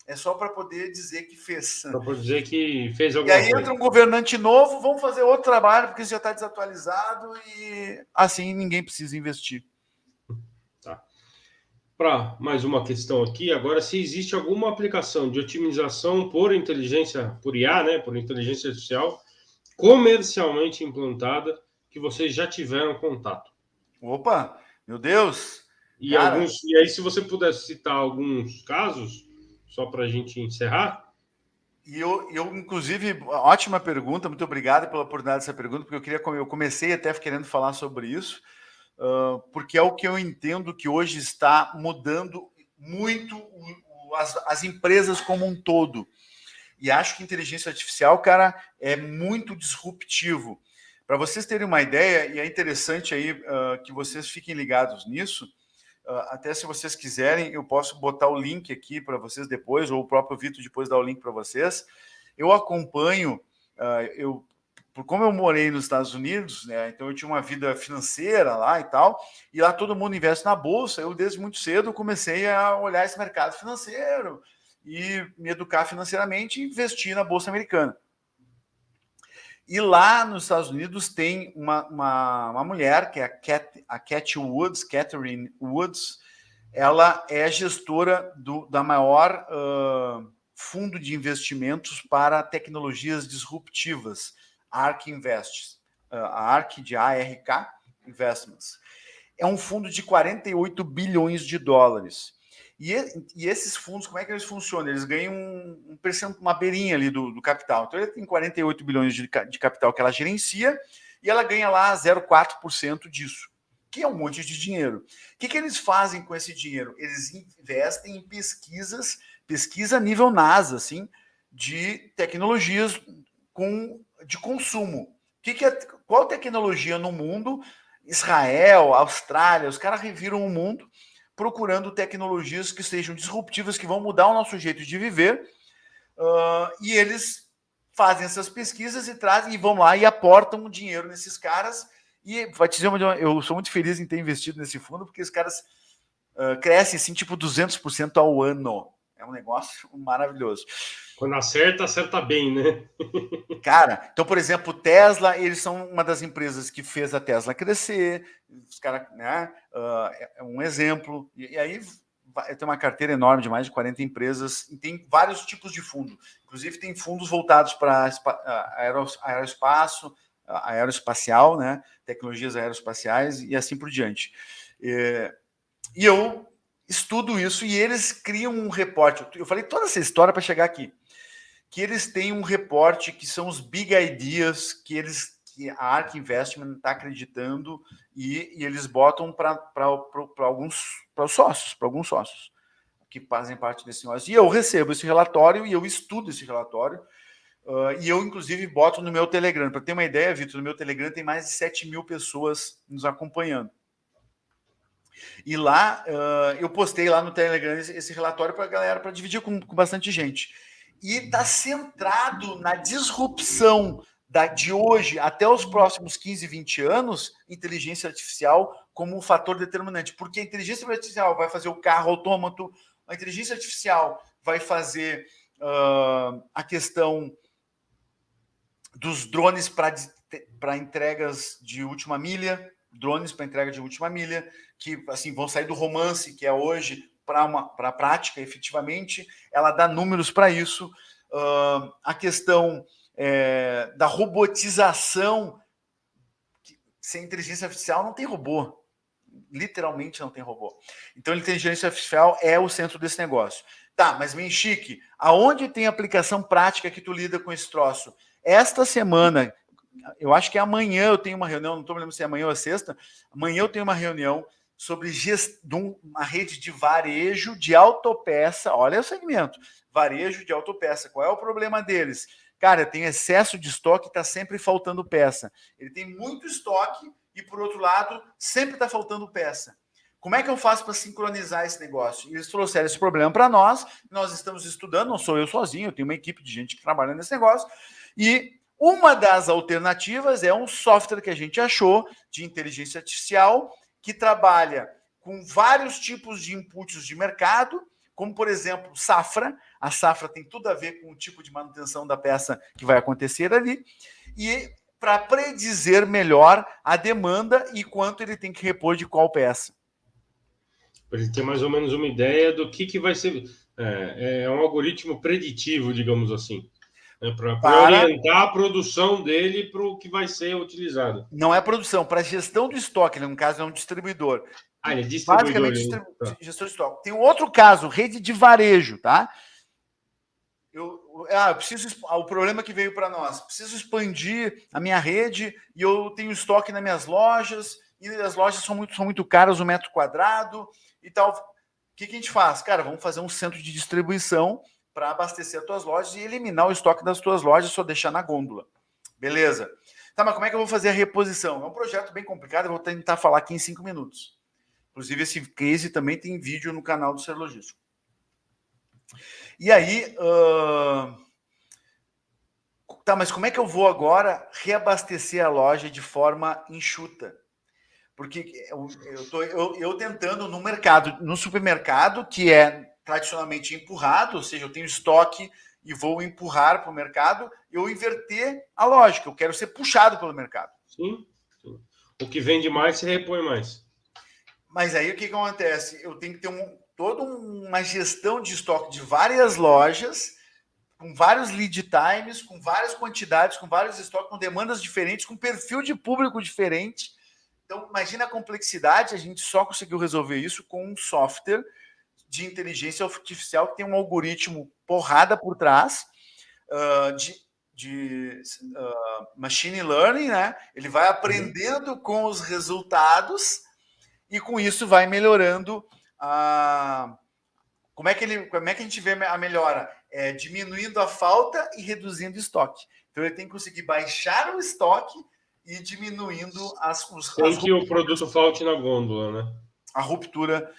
É só para poder dizer que fez. Para poder dizer que fez E alguma aí coisa. entra um governante novo, vamos fazer outro trabalho, porque isso já está desatualizado e assim ninguém precisa investir. Tá. Para mais uma questão aqui, agora, se existe alguma aplicação de otimização por inteligência, por IA, né, por inteligência artificial, comercialmente implantada, que vocês já tiveram contato. Opa, meu Deus! E aí, se você pudesse citar alguns casos, só para a gente encerrar. E eu, inclusive, ótima pergunta, muito obrigado pela oportunidade dessa pergunta, porque eu comecei até querendo falar sobre isso, porque é o que eu entendo que hoje está mudando muito as empresas como um todo. E acho que inteligência artificial, cara, é muito disruptivo. Para vocês terem uma ideia, e é interessante aí que vocês fiquem ligados nisso, até se vocês quiserem, eu posso botar o link aqui para vocês depois, ou o próprio Vitor depois dá o link para vocês. Eu acompanho, como eu morei nos Estados Unidos, né, então eu tinha uma vida financeira lá e tal, e lá todo mundo investe na bolsa. Eu, desde muito cedo, comecei a olhar esse mercado financeiro e me educar financeiramente e investir na bolsa americana. E lá nos Estados Unidos tem uma mulher, que é a Catherine Woods. Ela é gestora da maior fundo de investimentos para tecnologias disruptivas, ARK Invest, a ARK de ARK Investments. É um fundo de 48 bilhões de dólares. E esses fundos, como é que eles funcionam? Eles ganham uma beirinha ali do capital. Então, ele tem 48 bilhões de capital que ela gerencia e ela ganha lá 0,4% disso, que é um monte de dinheiro. O que eles fazem com esse dinheiro? Eles investem em pesquisa a nível NASA, assim, de tecnologias de consumo. Qual tecnologia no mundo? Israel, Austrália, os caras reviram o mundo procurando tecnologias que sejam disruptivas, que vão mudar o nosso jeito de viver, e eles fazem essas pesquisas e trazem, e vão lá e aportam dinheiro nesses caras, e vai te dizer, eu sou muito feliz em ter investido nesse fundo, porque os caras crescem assim, tipo 200% ao ano. É um negócio maravilhoso. Quando acerta, acerta bem, né? Cara, então, por exemplo, Tesla, eles são uma das empresas que fez a Tesla crescer. Os caras, né? É um exemplo. E aí tem uma carteira enorme de mais de 40 empresas e tem vários tipos de fundo. Inclusive, tem fundos voltados para aeroespacial, né? Tecnologias aeroespaciais e assim por diante. E eu estudo isso e eles criam um reporte. Eu falei toda essa história para chegar aqui. Que eles têm um reporte que são os big ideas que a ARK Investment está acreditando e eles botam para alguns sócios que fazem parte desse negócio. E eu recebo esse relatório e eu estudo esse relatório e eu, inclusive, boto no meu Telegram. Para ter uma ideia, Vitor, no meu Telegram tem mais de 7 mil pessoas nos acompanhando. E lá, eu postei lá no Telegram esse relatório para a galera, para dividir com bastante gente. E está centrado na disrupção de hoje até os próximos 15, 20 anos, inteligência artificial como um fator determinante. Porque a inteligência artificial vai fazer o carro autômato, a inteligência artificial vai fazer a questão dos drones para entregas de última milha, que assim vão sair do romance, que é hoje para a prática, efetivamente, ela dá números para isso. A questão da robotização, sem inteligência artificial não tem robô. Literalmente não tem robô. Então, a inteligência artificial é o centro desse negócio. Tá, mas Menchique, aonde tem aplicação prática que tu lida com esse troço? Esta semana, eu acho que amanhã eu tenho uma reunião, não estou me lembrando se é amanhã ou é sexta, amanhã eu tenho uma reunião sobre uma rede de varejo de autopeça. Olha o segmento, varejo de autopeça. Qual é o problema deles? Cara, tem excesso de estoque, está sempre faltando peça. Ele tem muito estoque e, por outro lado, sempre está faltando peça. Como é que eu faço para sincronizar esse negócio? E eles trouxeram esse problema para nós estamos estudando, não sou eu sozinho, eu tenho uma equipe de gente que trabalha nesse negócio, e uma das alternativas é um software que a gente achou de inteligência artificial que trabalha com vários tipos de inputs de mercado, como, por exemplo, safra. A safra tem tudo a ver com o tipo de manutenção da peça que vai acontecer ali, e para predizer melhor a demanda e quanto ele tem que repor de qual peça. Para ele ter mais ou menos uma ideia do que vai ser. É um algoritmo preditivo, digamos assim, para orientar a produção dele para o que vai ser utilizado. Não é produção, para gestão do estoque, no caso é um distribuidor. Ele é distribuidor. Basicamente, gestão de estoque. Tem um outro caso, rede de varejo, tá? O problema que veio para nós, preciso expandir a minha rede e eu tenho estoque nas minhas lojas e as lojas são muito caras o metro quadrado e tal. O que a gente faz? Cara, vamos fazer um centro de distribuição para abastecer as tuas lojas e eliminar o estoque das tuas lojas, só deixar na gôndola. Beleza. Tá, mas como é que eu vou fazer a reposição? É um projeto bem complicado, eu vou tentar falar aqui em 5 minutos. Inclusive, esse case também tem vídeo no canal do Ser Logístico. E aí, tá, mas como é que eu vou agora reabastecer a loja de forma enxuta? Porque eu tentando no mercado, no supermercado, que é tradicionalmente empurrado, ou seja, eu tenho estoque e vou empurrar para o mercado, eu inverter a lógica, eu quero ser puxado pelo mercado. Sim. O que vende mais se repõe mais. Mas aí o que acontece? Eu tenho que ter toda uma gestão de estoque de várias lojas, com vários lead times, com várias quantidades, com vários estoques, com demandas diferentes, com perfil de público diferente. Então, imagina a complexidade, a gente só conseguiu resolver isso com um software de inteligência artificial que tem um algoritmo porrada por trás, de machine learning, né? Ele vai aprendendo com os resultados e com isso vai melhorando como é que a gente vê a melhora? Diminuindo a falta e reduzindo o estoque. Então ele tem que conseguir baixar o estoque e diminuindo sem que o produto falte na gôndola, né? A ruptura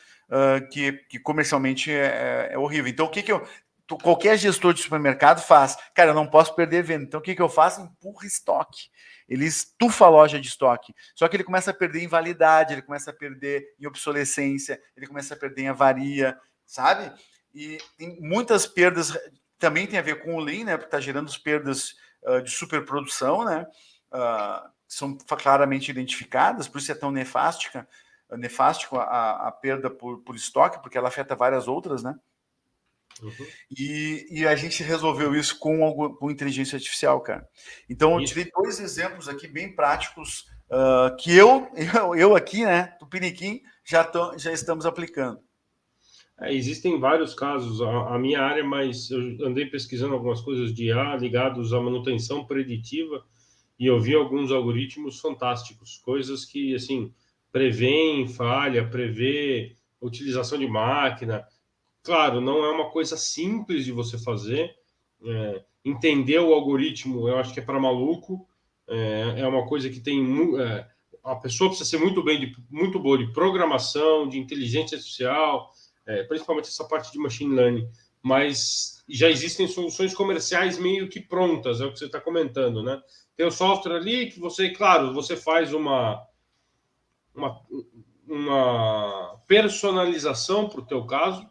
que comercialmente é horrível. Então, qualquer gestor de supermercado faz? Cara, eu não posso perder venda. Então, o que eu faço? Empurra estoque. Ele estufa a loja de estoque. Só que ele começa a perder em validade, ele começa a perder em obsolescência, ele começa a perder em avaria, sabe? E tem muitas perdas, também tem a ver com o Lean, né? Porque está gerando as perdas de superprodução, né? São claramente identificadas, por isso é tão nefástico a perda por estoque, porque ela afeta várias outras, né? Uhum. E a gente resolveu isso com inteligência artificial, cara. Então, eu tirei 2 exemplos aqui bem práticos que eu aqui, né, Tupiniquim, já estamos aplicando. Existem vários casos. A minha área, mas eu andei pesquisando algumas coisas de IA ligados à manutenção preditiva e eu vi alguns algoritmos fantásticos, coisas que, assim, prevêem falha, prevê utilização de máquina. Claro, não é uma coisa simples de você fazer. Entender o algoritmo, eu acho que é para maluco. É uma coisa que tem... a pessoa precisa ser muito boa de programação, de inteligência artificial, principalmente essa parte de machine learning. Mas já existem soluções comerciais meio que prontas, é o que você está comentando, né? Tem o software ali que você, claro, você faz uma personalização para o teu caso,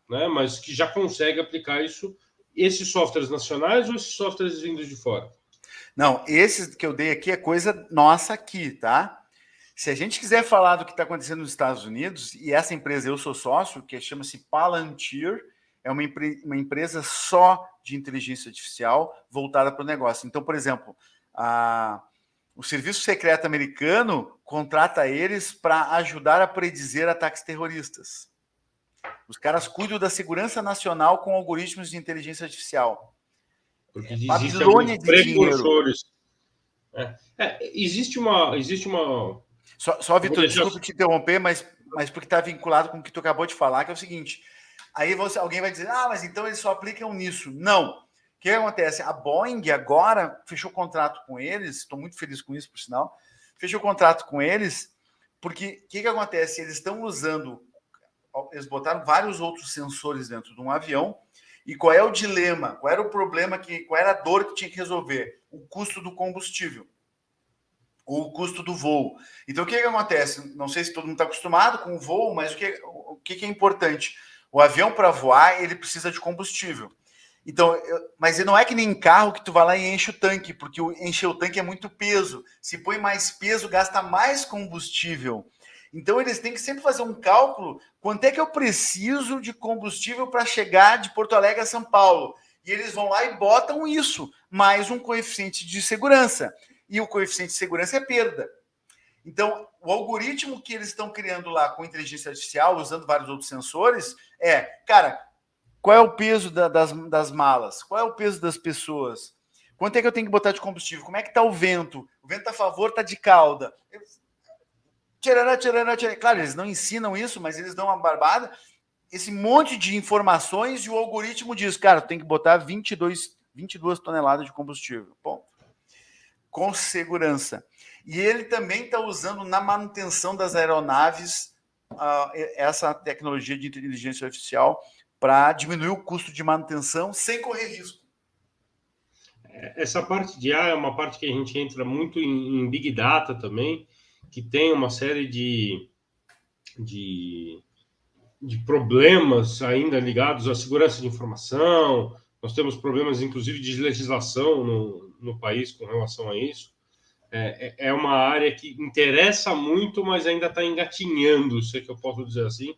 né? Mas que já consegue aplicar isso. Esses softwares nacionais ou esses softwares vindos de fora? Não, esses que eu dei aqui é coisa nossa aqui, tá? Se a gente quiser falar do que está acontecendo nos Estados Unidos, e essa empresa eu sou sócio, que chama-se Palantir, é uma empresa só de inteligência artificial voltada para o negócio. Então, por exemplo, o Serviço Secreto americano contrata eles para ajudar a predizer ataques terroristas. Os caras cuidam da segurança nacional com algoritmos de inteligência artificial. Porque existem alguns precursores. Existe uma... Só Vitor, desculpa te interromper, mas porque está vinculado com o que tu acabou de falar, que é o seguinte. Aí alguém vai dizer, mas então eles só aplicam nisso. Não. O que acontece? A Boeing agora fechou contrato com eles, estou muito feliz com isso, por sinal, fechou contrato com eles, porque o que acontece? Eles estão usando, eles botaram vários outros sensores dentro de um avião, e qual é o dilema? Qual era o problema, qual era a dor que tinha que resolver? O custo do combustível. O custo do voo. Então, o que acontece? Não sei se todo mundo está acostumado com o voo, mas o que é importante? O avião, para voar, ele precisa de combustível. Então, mas não é que nem carro que tu vai lá e enche o tanque, porque encher o tanque é muito peso. Se põe mais peso, gasta mais combustível. Então, eles têm que sempre fazer um cálculo, quanto é que eu preciso de combustível para chegar de Porto Alegre a São Paulo? E eles vão lá e botam isso, mais um coeficiente de segurança. E o coeficiente de segurança é perda. Então, o algoritmo que eles estão criando lá com inteligência artificial, usando vários outros sensores, cara, qual é o peso das malas? Qual é o peso das pessoas? Quanto é que eu tenho que botar de combustível? Como é que está o vento? O vento está a favor, está de cauda? Tcharará. Claro, eles não ensinam isso, mas eles dão uma barbada. Esse monte de informações e o algoritmo diz, cara, tem que botar 22 toneladas de combustível. Bom, com segurança. E ele também está usando na manutenção das aeronaves essa tecnologia de inteligência artificial para diminuir o custo de manutenção sem correr risco. Essa parte de IA é uma parte que a gente entra muito em Big Data também, que tem uma série de problemas ainda ligados à segurança de informação. Nós temos problemas, inclusive, de legislação no país com relação a isso. É uma área que interessa muito, mas ainda está engatinhando, se é que eu posso dizer assim,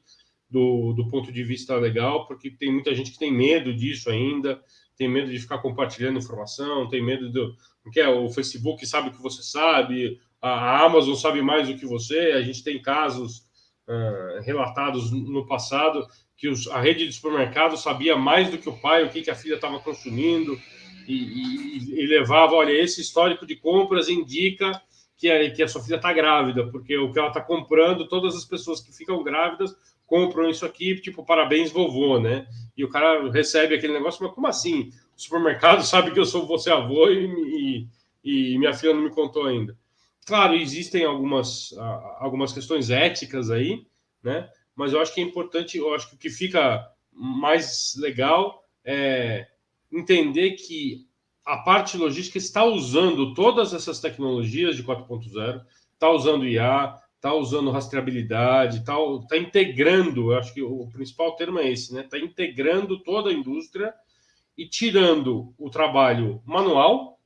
do ponto de vista legal, porque tem muita gente que tem medo disso ainda, tem medo de ficar compartilhando informação, tem medo porque o Facebook sabe o que você sabe, a Amazon sabe mais do que você. A gente tem casos relatados no passado que a rede de supermercado sabia mais do que o pai, o que a filha estava consumindo, e levava, olha, esse histórico de compras indica que a sua filha está grávida, porque o que ela está comprando, todas as pessoas que ficam grávidas compram isso aqui, tipo, parabéns, vovô, né? E o cara recebe aquele negócio, mas como assim? O supermercado sabe que eu sou você avô e minha filha não me contou ainda. Claro, existem algumas questões éticas aí, né? Mas eu acho que é importante, eu acho que o que fica mais legal é entender que a parte logística está usando todas essas tecnologias de 4.0, está usando IA, está usando rastreabilidade, está integrando, eu acho que o principal termo é esse, né? Está integrando toda a indústria e tirando o trabalho manual,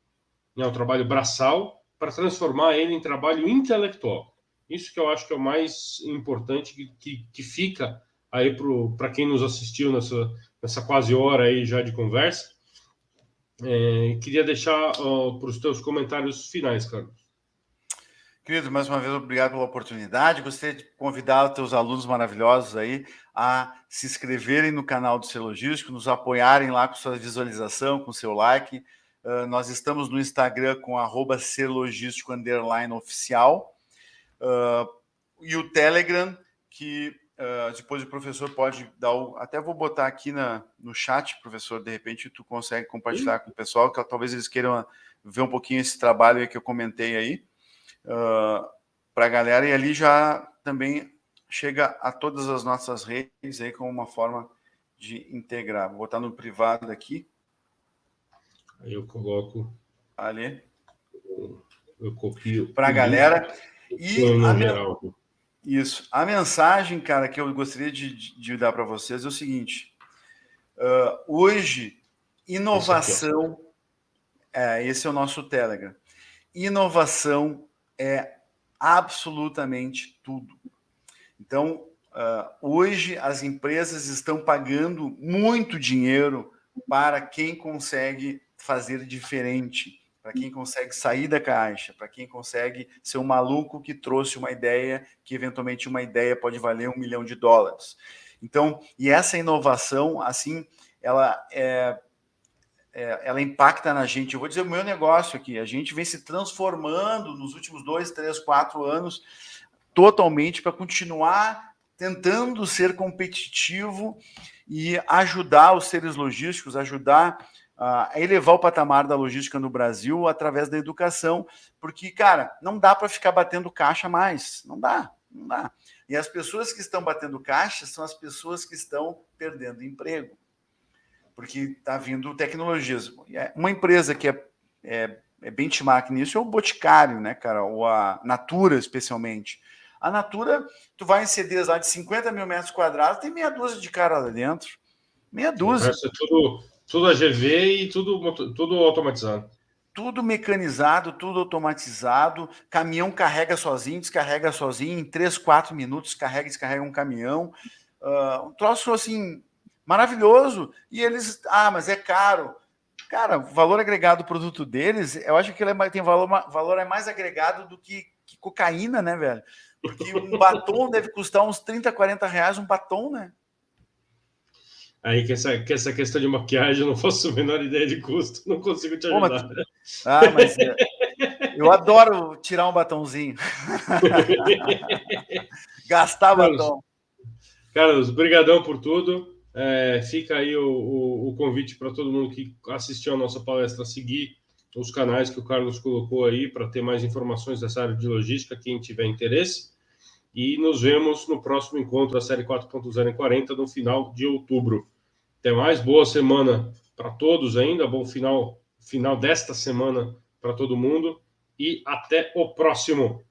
né, o trabalho braçal, para transformar ele em trabalho intelectual. Isso que eu acho que é o mais importante, que fica aí para quem nos assistiu nessa quase hora aí já de conversa. Queria deixar para os teus comentários finais, Carlos. Querido, mais uma vez, obrigado pela oportunidade. Gostaria de convidar os teus alunos maravilhosos aí a se inscreverem no canal do Ser Logístico, nos apoiarem lá com sua visualização, com seu like. Nós estamos no Instagram com @serlogístico_oficial. E o Telegram, que depois o professor pode dar até vou botar aqui no chat, professor, de repente tu consegue compartilhar com o pessoal, que talvez eles queiram ver um pouquinho esse trabalho aí que eu comentei aí, para a galera, e ali já também chega a todas as nossas redes aí como uma forma de integrar. Vou botar no privado aqui. Aí eu coloco ali. Eu copio para a galera. E geral. Isso. A mensagem, cara, que eu gostaria de dar para vocês é o seguinte. Hoje, inovação... Esse é o nosso Telegram. Inovação é absolutamente tudo. Então, hoje as empresas estão pagando muito dinheiro para quem consegue fazer diferente, para quem consegue sair da caixa, para quem consegue ser um maluco que trouxe uma ideia, que eventualmente uma ideia pode valer $1 milhão. Então, e essa inovação, assim, ela impacta na gente. Eu vou dizer o meu negócio aqui, a gente vem se transformando nos últimos 2, 3, 4 anos totalmente para continuar tentando ser competitivo e ajudar os seres logísticos, ajudar a elevar o patamar da logística no Brasil através da educação, porque, cara, não dá para ficar batendo caixa mais, não dá. E as pessoas que estão batendo caixa são as pessoas que estão perdendo emprego, porque está vindo tecnologias. Uma empresa que é benchmark nisso é o Boticário, né, cara, ou a Natura, especialmente. A Natura, tu vai em CDs lá de 50 mil metros quadrados, tem meia dúzia de cara lá dentro. Meia dúzia. É tudo AGV e tudo automatizado. Tudo mecanizado, tudo automatizado. Caminhão carrega sozinho, descarrega sozinho. Em 3, 4 minutos, carrega e descarrega um caminhão. Um troço, assim, maravilhoso. E eles... mas é caro. Cara, o valor agregado do produto deles, eu acho que ele tem valor é mais agregado do que cocaína, né, velho? Porque um batom deve custar uns 30, 40 reais um batom, né? Aí que essa questão de maquiagem eu não faço a menor ideia de custo, não consigo te ajudar. Mas eu adoro tirar um batonzinho. Gastar batom. Carlos, brigadão por tudo. Fica aí o convite para todo mundo que assistiu a nossa palestra a seguir os canais que o Carlos colocou aí para ter mais informações dessa área de logística, quem tiver interesse. E nos vemos no próximo encontro da série 4.0 em 40, no final de outubro. Até mais, boa semana para todos ainda, bom final desta semana para todo mundo e até o próximo.